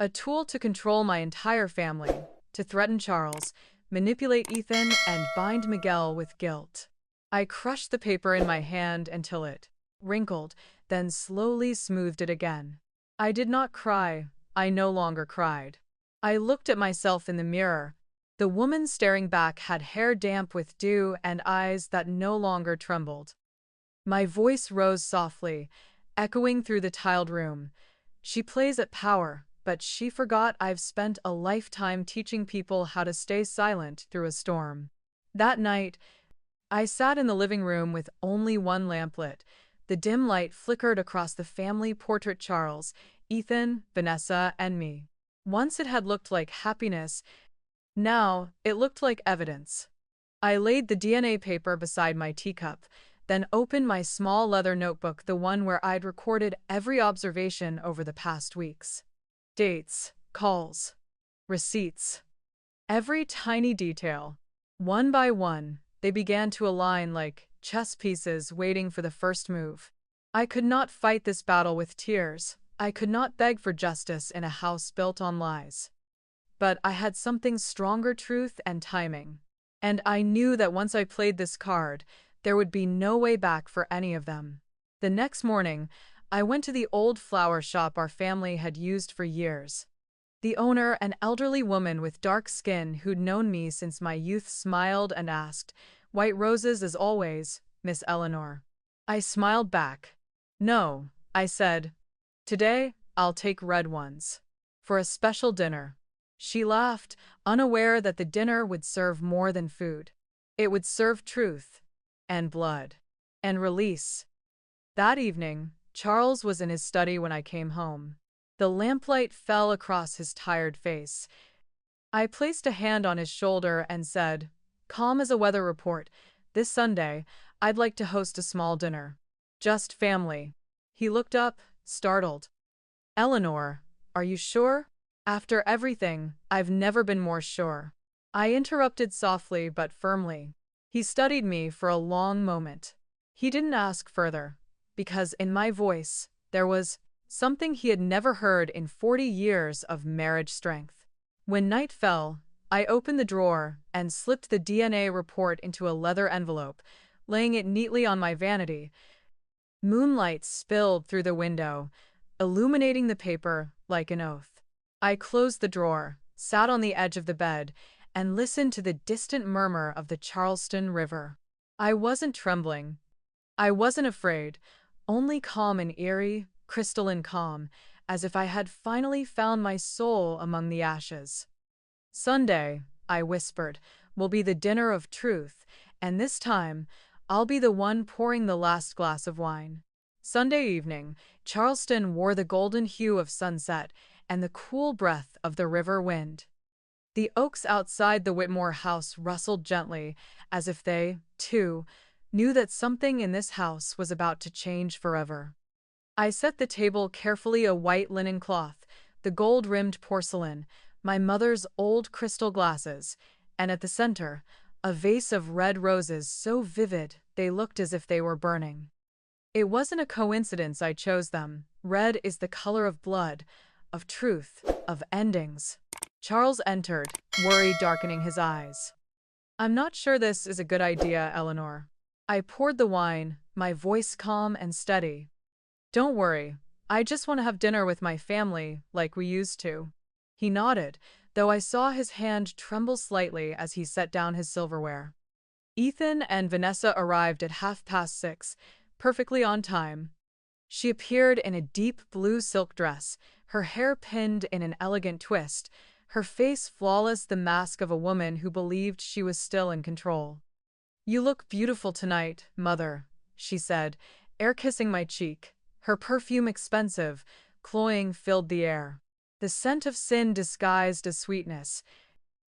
A tool to control my entire family, to threaten Charles, manipulate Ethan, and bind Miguel with guilt. I crushed the paper in my hand until it wrinkled, then slowly smoothed it again. I did not cry. I no longer cried. I looked at myself in the mirror. The woman staring back had hair damp with dew and eyes that no longer trembled. My voice rose softly, echoing through the tiled room. She plays at power, but she forgot I've spent a lifetime teaching people how to stay silent through a storm. That night, I sat in the living room with only one lamp lit. The dim light flickered across the family portrait: Charles, Ethan, Vanessa, and me. Once it had looked like happiness. Now, it looked like evidence. I laid the DNA paper beside my teacup, then opened my small leather notebook, the one where I'd recorded every observation over the past weeks. Dates, calls, receipts, every tiny detail. One by one, they began to align like chess pieces waiting for the first move. I could not fight this battle with tears. I could not beg for justice in a house built on lies. But I had something stronger: truth and timing. And I knew that once I played this card, there would be no way back for any of them. The next morning, I went to the old flower shop our family had used for years. The owner, an elderly woman with dark skin who'd known me since my youth, smiled and asked, "White roses as always, Miss Eleanor?" I smiled back. "No," I said. "Today, I'll take red ones. For a special dinner." She laughed, unaware that the dinner would serve more than food. It would serve truth, and blood, and release. That evening, Charles was in his study when I came home. The lamplight fell across his tired face. I placed a hand on his shoulder and said, calm as a weather report, "This Sunday, I'd like to host a small dinner. Just family." He looked up, startled. "Eleanor, are you sure?" "After everything, I've never been more sure." I interrupted softly but firmly. He studied me for a long moment. He didn't ask further, because in my voice, there was something he had never heard in 40 years of marriage strength. When night fell, I opened the drawer and slipped the DNA report into a leather envelope, laying it neatly on my vanity. Moonlight spilled through the window, illuminating the paper like an oath. I closed the drawer, sat on the edge of the bed, and listened to the distant murmur of the Charleston River. I wasn't trembling. I wasn't afraid, only calm and eerie, crystalline calm, as if I had finally found my soul among the ashes. "Sunday," I whispered, "will be the dinner of truth, and this time, I'll be the one pouring the last glass of wine." Sunday evening, Charleston wore the golden hue of sunset and the cool breath of the river wind. The oaks outside the Whitmore house rustled gently, as if they, too, knew that something in this house was about to change forever. I set the table carefully, a white linen cloth, the gold-rimmed porcelain, my mother's old crystal glasses, and at the center, a vase of red roses so vivid they looked as if they were burning. It wasn't a coincidence I chose them. Red is the color of blood, of truth, of endings. Charles entered, worry darkening his eyes. "I'm not sure this is a good idea, Eleanor." I poured the wine, my voice calm and steady. "Don't worry, I just want to have dinner with my family, like we used to." He nodded, though I saw his hand tremble slightly as he set down his silverware. Ethan and Vanessa arrived at 6:30, perfectly on time. She appeared in a deep blue silk dress, her hair pinned in an elegant twist, her face flawless, the mask of a woman who believed she was still in control. "You look beautiful tonight, Mother," she said, air-kissing my cheek. Her perfume, expensive, cloying, filled the air. The scent of sin disguised as sweetness.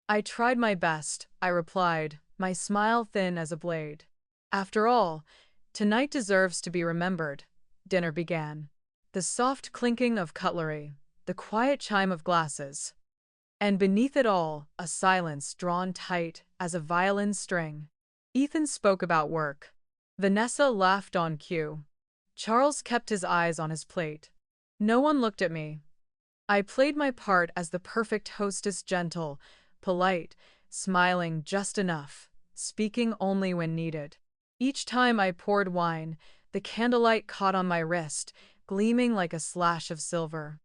"I tried my best," I replied, my smile thin as a blade. "After all, tonight deserves to be remembered." Dinner began. The soft clinking of cutlery, the quiet chime of glasses. And beneath it all, a silence drawn tight as a violin string. Ethan spoke about work. Vanessa laughed on cue. Charles kept his eyes on his plate. No one looked at me. I played my part as the perfect hostess, gentle, polite, smiling just enough, speaking only when needed. Each time I poured wine, the candlelight caught on my wrist, gleaming like a slash of silver.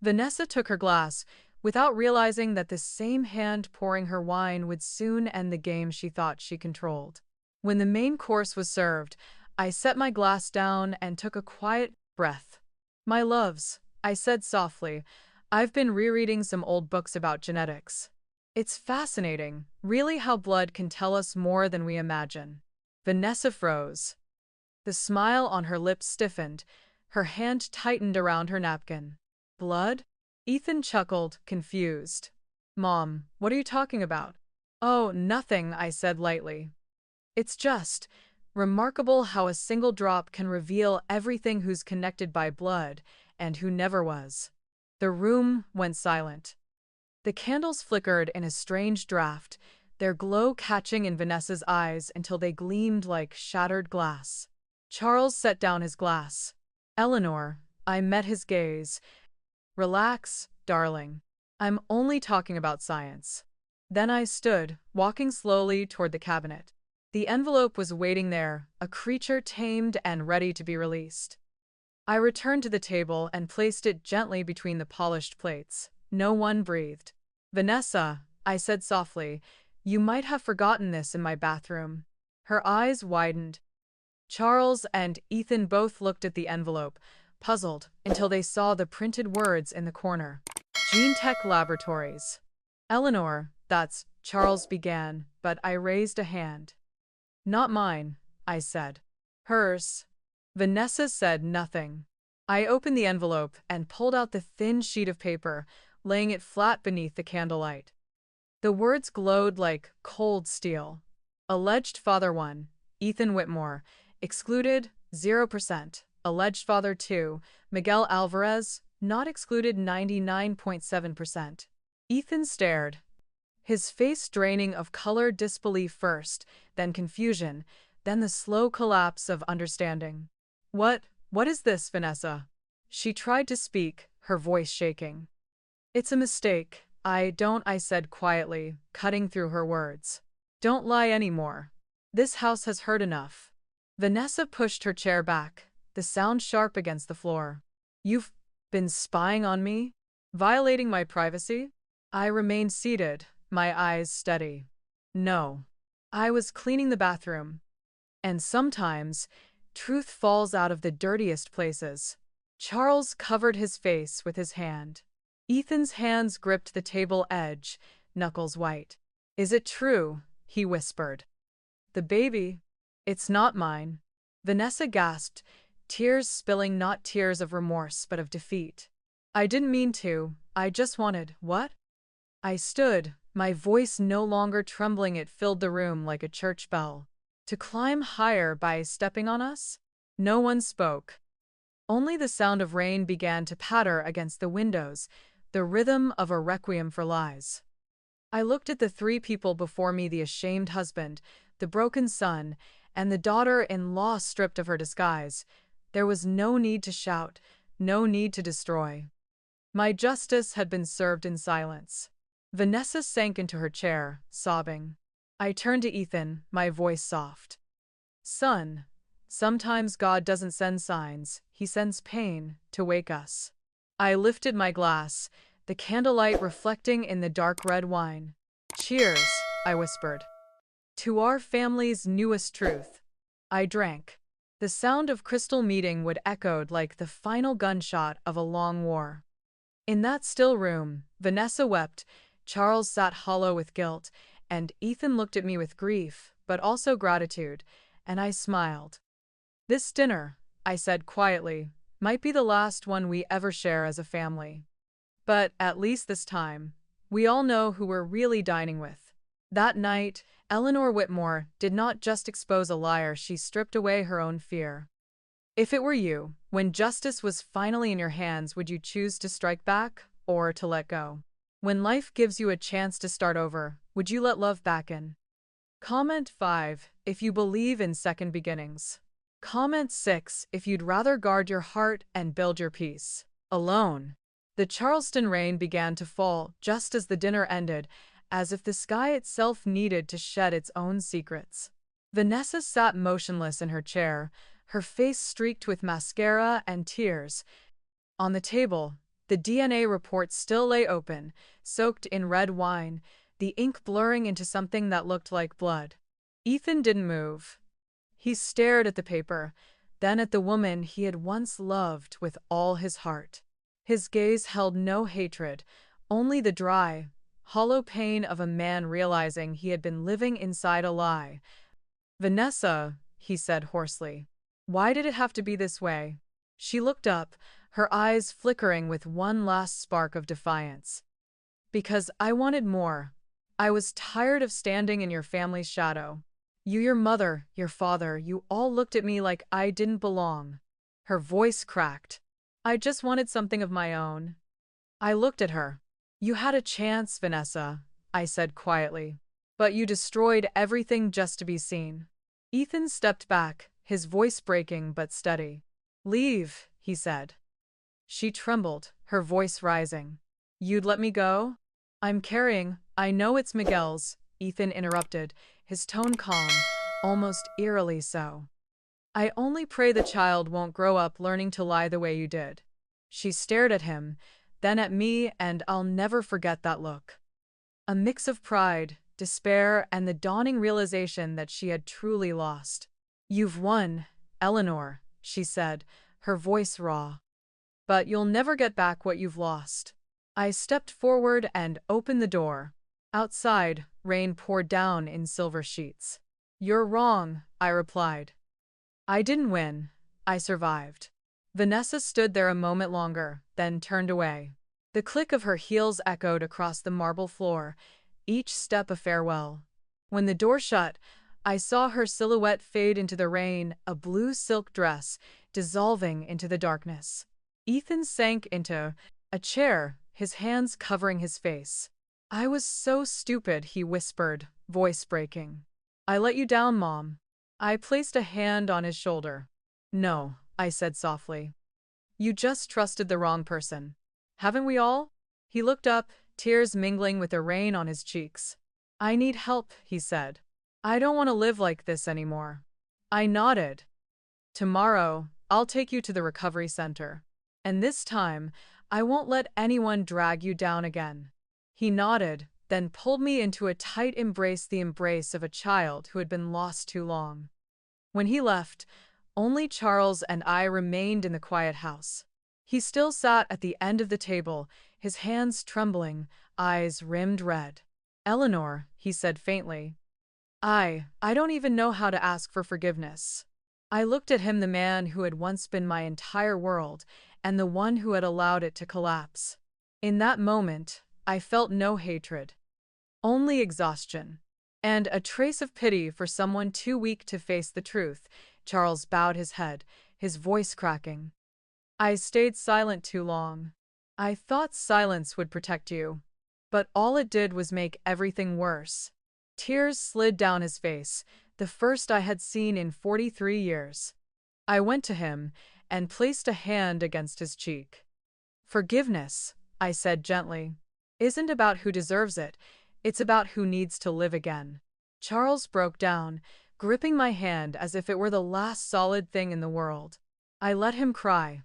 Vanessa took her glass, without realizing that the same hand pouring her wine would soon end the game she thought she controlled. When the main course was served, I set my glass down and took a quiet breath. "My loves," I said softly, "I've been rereading some old books about genetics. It's fascinating, really, how blood can tell us more than we imagine." Vanessa froze. The smile on her lips stiffened, her hand tightened around her napkin. "Blood?" Ethan chuckled, confused. "Mom, what are you talking about?" "Oh, nothing," I said lightly. "It's just, Remarkable how a single drop can reveal everything who's connected by blood and who never was. The room went silent. The candles flickered in a strange draft, their glow catching in Vanessa's eyes until they gleamed like shattered glass. Charles set down his glass. Eleanor, I met his gaze. Relax, darling. I'm only talking about science. Then I stood, walking slowly toward the cabinet. The envelope was waiting there, a creature tamed and ready to be released. I returned to the table and placed it gently between the polished plates. No one breathed. Vanessa, I said softly, you might have forgotten this in my bathroom. Her eyes widened. Charles and Ethan both looked at the envelope, puzzled, until they saw the printed words in the corner. Gene Tech Laboratories. Eleanor, that's, Charles began, but I raised a hand. Not mine, I said. Hers. Vanessa said nothing. I opened the envelope and pulled out the thin sheet of paper, laying it flat beneath the candlelight. The words glowed like cold steel. Alleged father 1, Ethan Whitmore. Excluded, 0%. Alleged father 2, Miguel Alvarez. Not excluded, 99.7%. Ethan stared, his face draining of color disbelief first, then confusion, then the slow collapse of understanding. What is this, Vanessa? She tried to speak, her voice shaking. It's a mistake. I said quietly, cutting through her words. Don't lie anymore. This house has heard enough. Vanessa pushed her chair back, the sound sharp against the floor. You've been spying on me? Violating my privacy? I remained seated, my eyes steady. No. I was cleaning the bathroom. And sometimes, truth falls out of the dirtiest places. Charles covered his face with his hand. Ethan's hands gripped the table edge, knuckles white. Is it true? He whispered. The baby? It's not mine. Vanessa gasped, tears spilling, not tears of remorse but of defeat. I didn't mean to. I just wanted, what? I stood, my voice no longer trembling. It filled the room like a church bell. To climb higher by stepping on us? No one spoke. Only the sound of rain began to patter against the windows, the rhythm of a requiem for lies. I looked at the three people before me, the ashamed husband, the broken son, and the daughter-in-law stripped of her disguise. There was no need to shout, no need to destroy. My justice had been served in silence. Vanessa sank into her chair, sobbing. I turned to Ethan, my voice soft. Son, sometimes God doesn't send signs, he sends pain to wake us. I lifted my glass, the candlelight reflecting in the dark red wine. Cheers, I whispered. To our family's newest truth. I drank. The sound of crystal meeting would echoed like the final gunshot of a long war. In that still room, Vanessa wept, Charles sat hollow with guilt, and Ethan looked at me with grief, but also gratitude, and I smiled. This dinner, I said quietly, might be the last one we ever share as a family. But at least this time, we all know who we're really dining with. That night, Eleanor Whitmore did not just expose a liar, she stripped away her own fear. If it were you, when justice was finally in your hands, would you choose to strike back or to let go? When life gives you a chance to start over, would you let love back in? Comment 5 if you believe in second beginnings. Comment 6 if you'd rather guard your heart and build your peace alone. The Charleston rain began to fall just as the dinner ended, as if the sky itself needed to shed its own secrets. Vanessa sat motionless in her chair, her face streaked with mascara and tears. On the table, the DNA report still lay open, soaked in red wine, the ink blurring into something that looked like blood. Ethan didn't move. He stared at the paper, then at the woman he had once loved with all his heart. His gaze held no hatred, only the dry, hollow pain of a man realizing he had been living inside a lie. Vanessa, he said hoarsely, why did it have to be this way? She looked up, her eyes flickering with one last spark of defiance. Because I wanted more. I was tired of standing in your family's shadow. You, your mother, your father, you all looked at me like I didn't belong. Her voice cracked. I just wanted something of my own. I looked at her. You had a chance, Vanessa, I said quietly. But you destroyed everything just to be seen. Ethan stepped back, his voice breaking but steady. Leave, he said. She trembled, her voice rising. You'd let me go? I'm carrying, I know it's Miguel's, Ethan interrupted, his tone calm, almost eerily so. I only pray the child won't grow up learning to lie the way you did. She stared at him, then at me, and I'll never forget that look. A mix of pride, despair, and the dawning realization that she had truly lost. You've won, Eleanor, she said, her voice raw. But you'll never get back what you've lost. I stepped forward and opened the door. Outside, rain poured down in silver sheets. You're wrong, I replied. I didn't win. I survived. Vanessa stood there a moment longer, then turned away. The click of her heels echoed across the marble floor, each step a farewell. When the door shut, I saw her silhouette fade into the rain, a blue silk dress dissolving into the darkness. Ethan sank into a chair, his hands covering his face. I was so stupid, he whispered, voice breaking. I let you down, Mom. I placed a hand on his shoulder. No, I said softly. You just trusted the wrong person. Haven't we all? He looked up, tears mingling with the rain on his cheeks. I need help, he said. I don't want to live like this anymore. I nodded. Tomorrow, I'll take you to the recovery center. And this time, I won't let anyone drag you down again. He nodded, then pulled me into a tight embrace, the embrace of a child who had been lost too long. When he left, only Charles and I remained in the quiet house. He still sat at the end of the table, his hands trembling, eyes rimmed red. Eleanor, he said faintly. I don't even know how to ask for forgiveness. I looked at him, the man who had once been my entire world, and the one who had allowed it to collapse. In that moment, I felt no hatred, only exhaustion, and a trace of pity for someone too weak to face the truth. Charles bowed his head, his voice cracking. I stayed silent too long. I thought silence would protect you, but all it did was make everything worse. Tears slid down his face, the first I had seen in 43 years. I went to him and placed a hand against his cheek. Forgiveness, I said gently, isn't about who deserves it, it's about who needs to live again. Charles broke down, gripping my hand as if it were the last solid thing in the world. I let him cry.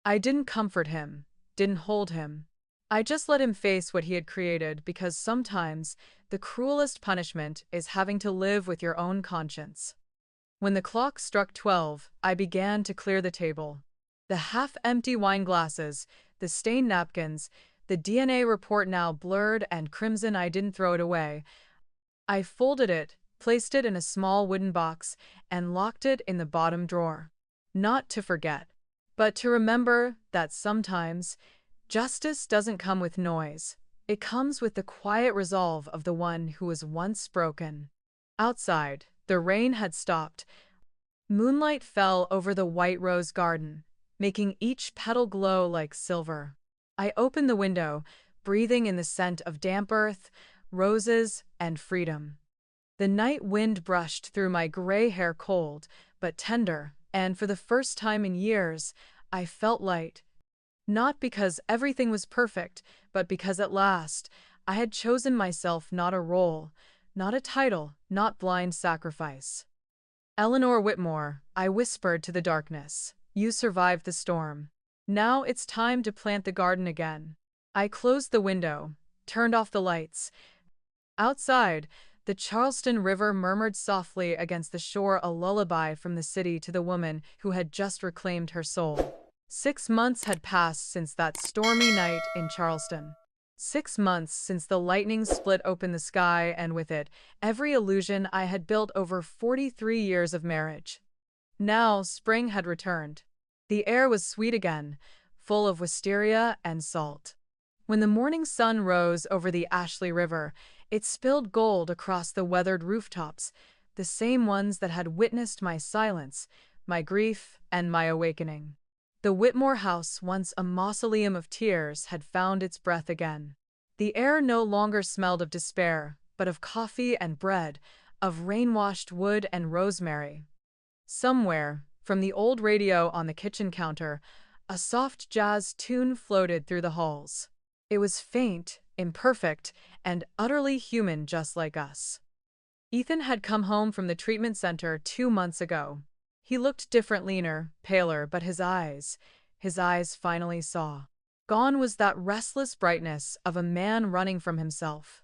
I didn't comfort him, didn't hold him. I just let him face what he had created, because sometimes the cruelest punishment is having to live with your own conscience. When the clock struck 12, I began to clear the table. The half-empty wine glasses, the stained napkins, the DNA report now blurred and crimson. I didn't throw it away. I folded it, placed it in a small wooden box, and locked it in the bottom drawer. Not to forget, but to remember that sometimes justice doesn't come with noise. It comes with the quiet resolve of the one who was once broken. Outside, the rain had stopped. Moonlight fell over the white rose garden, making each petal glow like silver. I opened the window, breathing in the scent of damp earth, roses, and freedom. The night wind brushed through my gray hair, cold but tender, and for the first time in years, I felt light. Not because everything was perfect, but because at last, I had chosen myself, not a role, not a title, not blind sacrifice. Eleanor Whitmore, I whispered to the darkness, you survived the storm. Now it's time to plant the garden again. I closed the window, turned off the lights. Outside, the Charleston River murmured softly against the shore, a lullaby from the city to the woman who had just reclaimed her soul. 6 months had passed since that stormy night in Charleston. 6 months since the lightning split open the sky, and with it, every illusion I had built over 43 years of marriage. Now, spring had returned. The air was sweet again, full of wisteria and salt. When the morning sun rose over the Ashley River, it spilled gold across the weathered rooftops, the same ones that had witnessed my silence, my grief, and my awakening. The Whitmore house, once a mausoleum of tears, had found its breath again. The air no longer smelled of despair, but of coffee and bread, of rain-washed wood and rosemary. Somewhere, from the old radio on the kitchen counter, a soft jazz tune floated through the halls. It was faint, imperfect, and utterly human, just like us. Ethan had come home from the treatment center 2 months ago. He looked different, leaner, paler, but his eyes finally saw. Gone was that restless brightness of a man running from himself.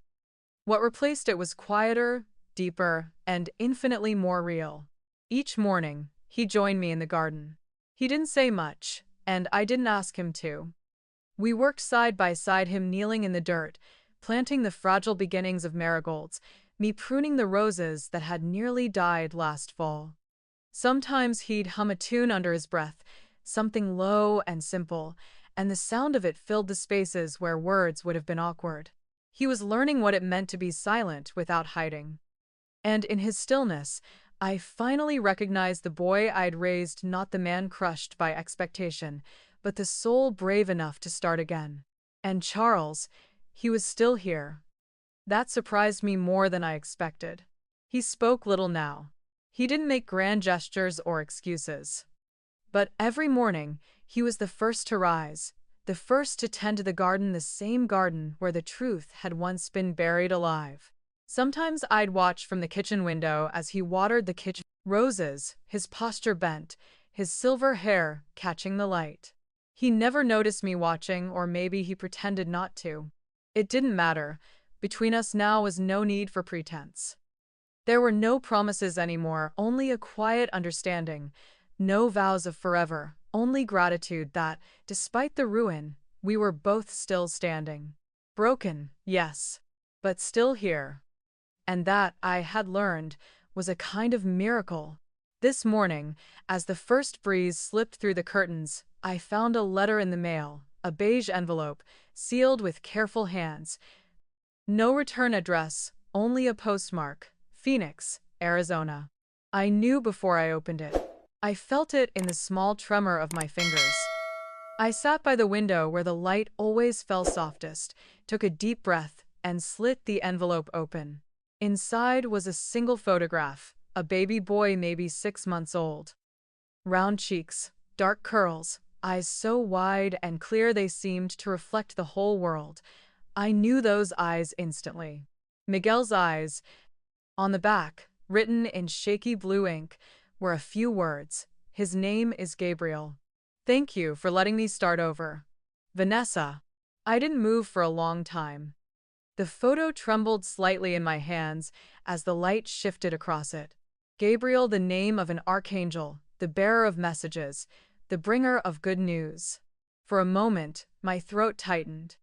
What replaced it was quieter, deeper, and infinitely more real. Each morning, he joined me in the garden. He didn't say much, and I didn't ask him to. We worked side by side, him kneeling in the dirt, planting the fragile beginnings of marigolds, me pruning the roses that had nearly died last fall. Sometimes he'd hum a tune under his breath, something low and simple, and the sound of it filled the spaces where words would have been awkward. He was learning what it meant to be silent without hiding. And in his stillness, I finally recognized the boy I'd raised, not the man crushed by expectation, but the soul brave enough to start again. And Charles, he was still here. That surprised me more than I expected. He spoke little now. He didn't make grand gestures or excuses. But every morning, he was the first to rise, the first to tend to the garden, the same garden where the truth had once been buried alive. Sometimes I'd watch from the kitchen window as he watered the kitchen roses, his posture bent, his silver hair catching the light. He never noticed me watching, or maybe he pretended not to. It didn't matter. Between us now was no need for pretense. There were no promises anymore, only a quiet understanding. No vows of forever, only gratitude that, despite the ruin, we were both still standing. Broken, yes, but still here. And that, I had learned, was a kind of miracle. This morning, as the first breeze slipped through the curtains, I found a letter in the mail, a beige envelope, sealed with careful hands. No return address, only a postmark, Phoenix, Arizona. I knew before I opened it. I felt it in the small tremor of my fingers. I sat by the window where the light always fell softest, took a deep breath, and slit the envelope open. Inside was a single photograph, a baby boy maybe 6 months old. Round cheeks, dark curls, eyes so wide and clear they seemed to reflect the whole world. I knew those eyes instantly. Miguel's eyes. On the back, written in shaky blue ink, were a few words. His name is Gabriel. Thank you for letting me start over. Vanessa. I didn't move for a long time. The photo trembled slightly in my hands as the light shifted across it. Gabriel, the name of an archangel, the bearer of messages, the bringer of good news. For a moment, my throat tightened.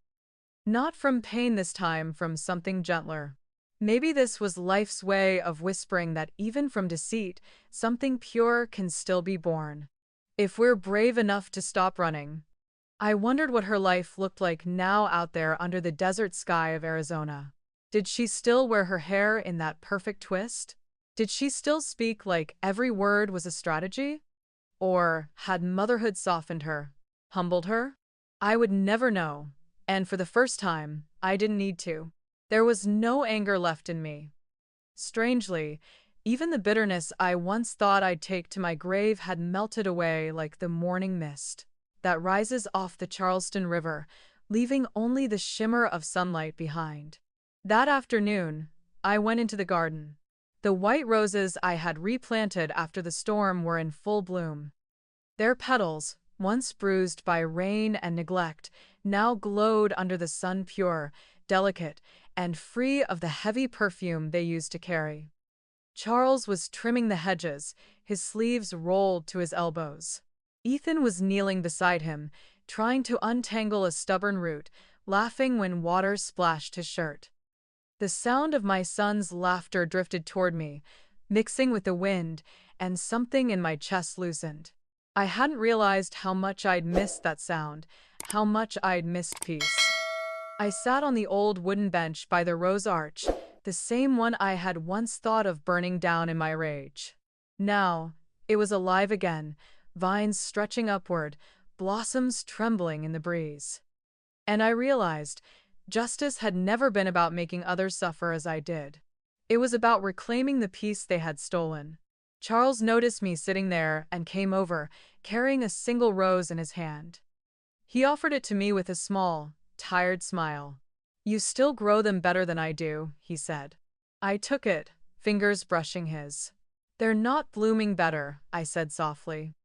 Not from pain this time, from something gentler. Maybe this was life's way of whispering that even from deceit, something pure can still be born. If we're brave enough to stop running. I wondered what her life looked like now out there under the desert sky of Arizona. Did she still wear her hair in that perfect twist? Did she still speak like every word was a strategy? Or had motherhood softened her, humbled her? I would never know. And for the first time, I didn't need to. There was no anger left in me. Strangely, even the bitterness I once thought I'd take to my grave had melted away like the morning mist that rises off the Charleston River, leaving only the shimmer of sunlight behind. That afternoon, I went into the garden. The white roses I had replanted after the storm were in full bloom. Their petals, once bruised by rain and neglect, now glowed under the sun, pure, delicate, and free of the heavy perfume they used to carry. Charles was trimming the hedges, his sleeves rolled to his elbows. Ethan was kneeling beside him, trying to untangle a stubborn root, laughing when water splashed his shirt. The sound of my son's laughter drifted toward me, mixing with the wind, and something in my chest loosened. I hadn't realized how much I'd missed that sound, how much I'd missed peace. I sat on the old wooden bench by the rose arch, the same one I had once thought of burning down in my rage. Now, it was alive again, vines stretching upward, blossoms trembling in the breeze. And I realized justice had never been about making others suffer as I did. It was about reclaiming the peace they had stolen. Charles noticed me sitting there and came over, carrying a single rose in his hand. He offered it to me with a small, tired smile. "You still grow them better than I do," he said. I took it, fingers brushing his. "They're not blooming better," I said softly.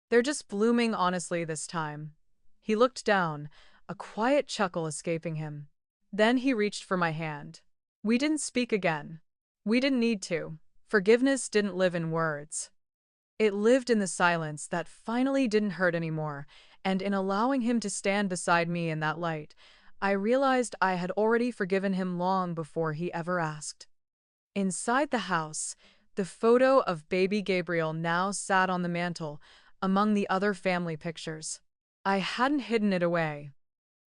"They're just blooming honestly this time." He looked down, a quiet chuckle escaping him. Then he reached for my hand. We didn't speak again. We didn't need to. Forgiveness didn't live in words. It lived in the silence that finally didn't hurt anymore, and in allowing him to stand beside me in that light, I realized I had already forgiven him long before he ever asked. Inside the house, the photo of baby Gabriel now sat on the mantel, among the other family pictures. I hadn't hidden it away.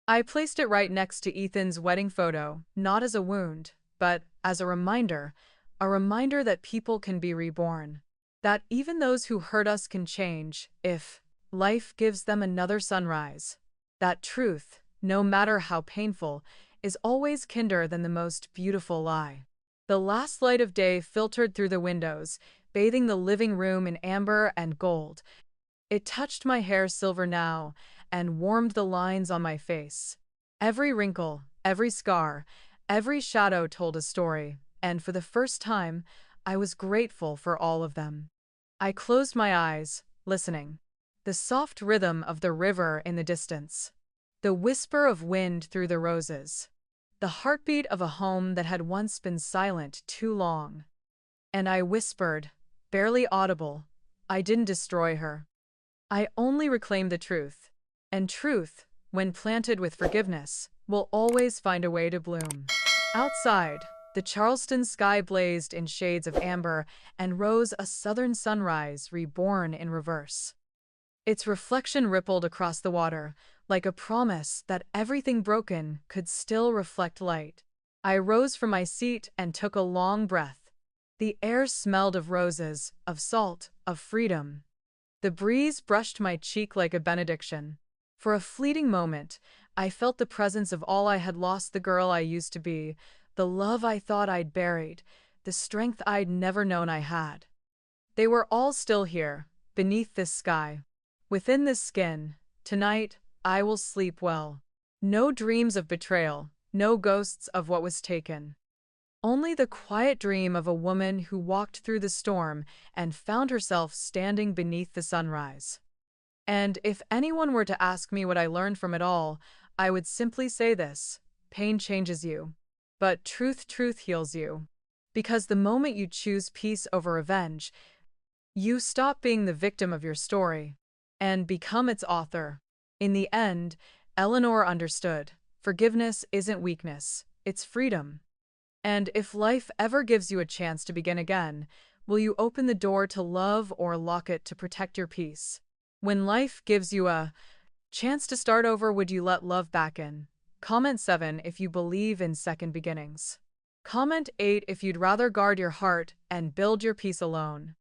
I placed it right next to Ethan's wedding photo, not as a wound, but as a reminder that people can be reborn. That even those who hurt us can change if life gives them another sunrise. That truth, no matter how painful, is always kinder than the most beautiful lie. The last light of day filtered through the windows, bathing the living room in amber and gold. It touched my hair silver now and warmed the lines on my face. Every wrinkle, every scar, every shadow told a story, and for the first time, I was grateful for all of them. I closed my eyes, listening. The soft rhythm of the river in the distance. The whisper of wind through the roses. The heartbeat of a home that had once been silent too long. And I whispered, barely audible, "I didn't destroy her. I only reclaimed the truth. And truth, when planted with forgiveness, will always find a way to bloom." Outside, the Charleston sky blazed in shades of amber and rose a southern sunrise reborn in reverse. Its reflection rippled across the water, like a promise that everything broken could still reflect light. I rose from my seat and took a long breath. The air smelled of roses, of salt, of freedom. The breeze brushed my cheek like a benediction. For a fleeting moment, I felt the presence of all I had lost: the girl I used to be, the love I thought I'd buried, the strength I'd never known I had. They were all still here, beneath this sky. Within this skin, tonight, I will sleep well. No dreams of betrayal, no ghosts of what was taken. Only the quiet dream of a woman who walked through the storm and found herself standing beneath the sunrise. And if anyone were to ask me what I learned from it all, I would simply say this: pain changes you. But truth heals you. Because the moment you choose peace over revenge, you stop being the victim of your story and become its author. In the end, Eleanor understood. Forgiveness isn't weakness, it's freedom. And if life ever gives you a chance to begin again, will you open the door to love or lock it to protect your peace? When life gives you a chance to start over, would you let love back in? Comment 7 if you believe in second beginnings. Comment 8 if you'd rather guard your heart and build your peace alone.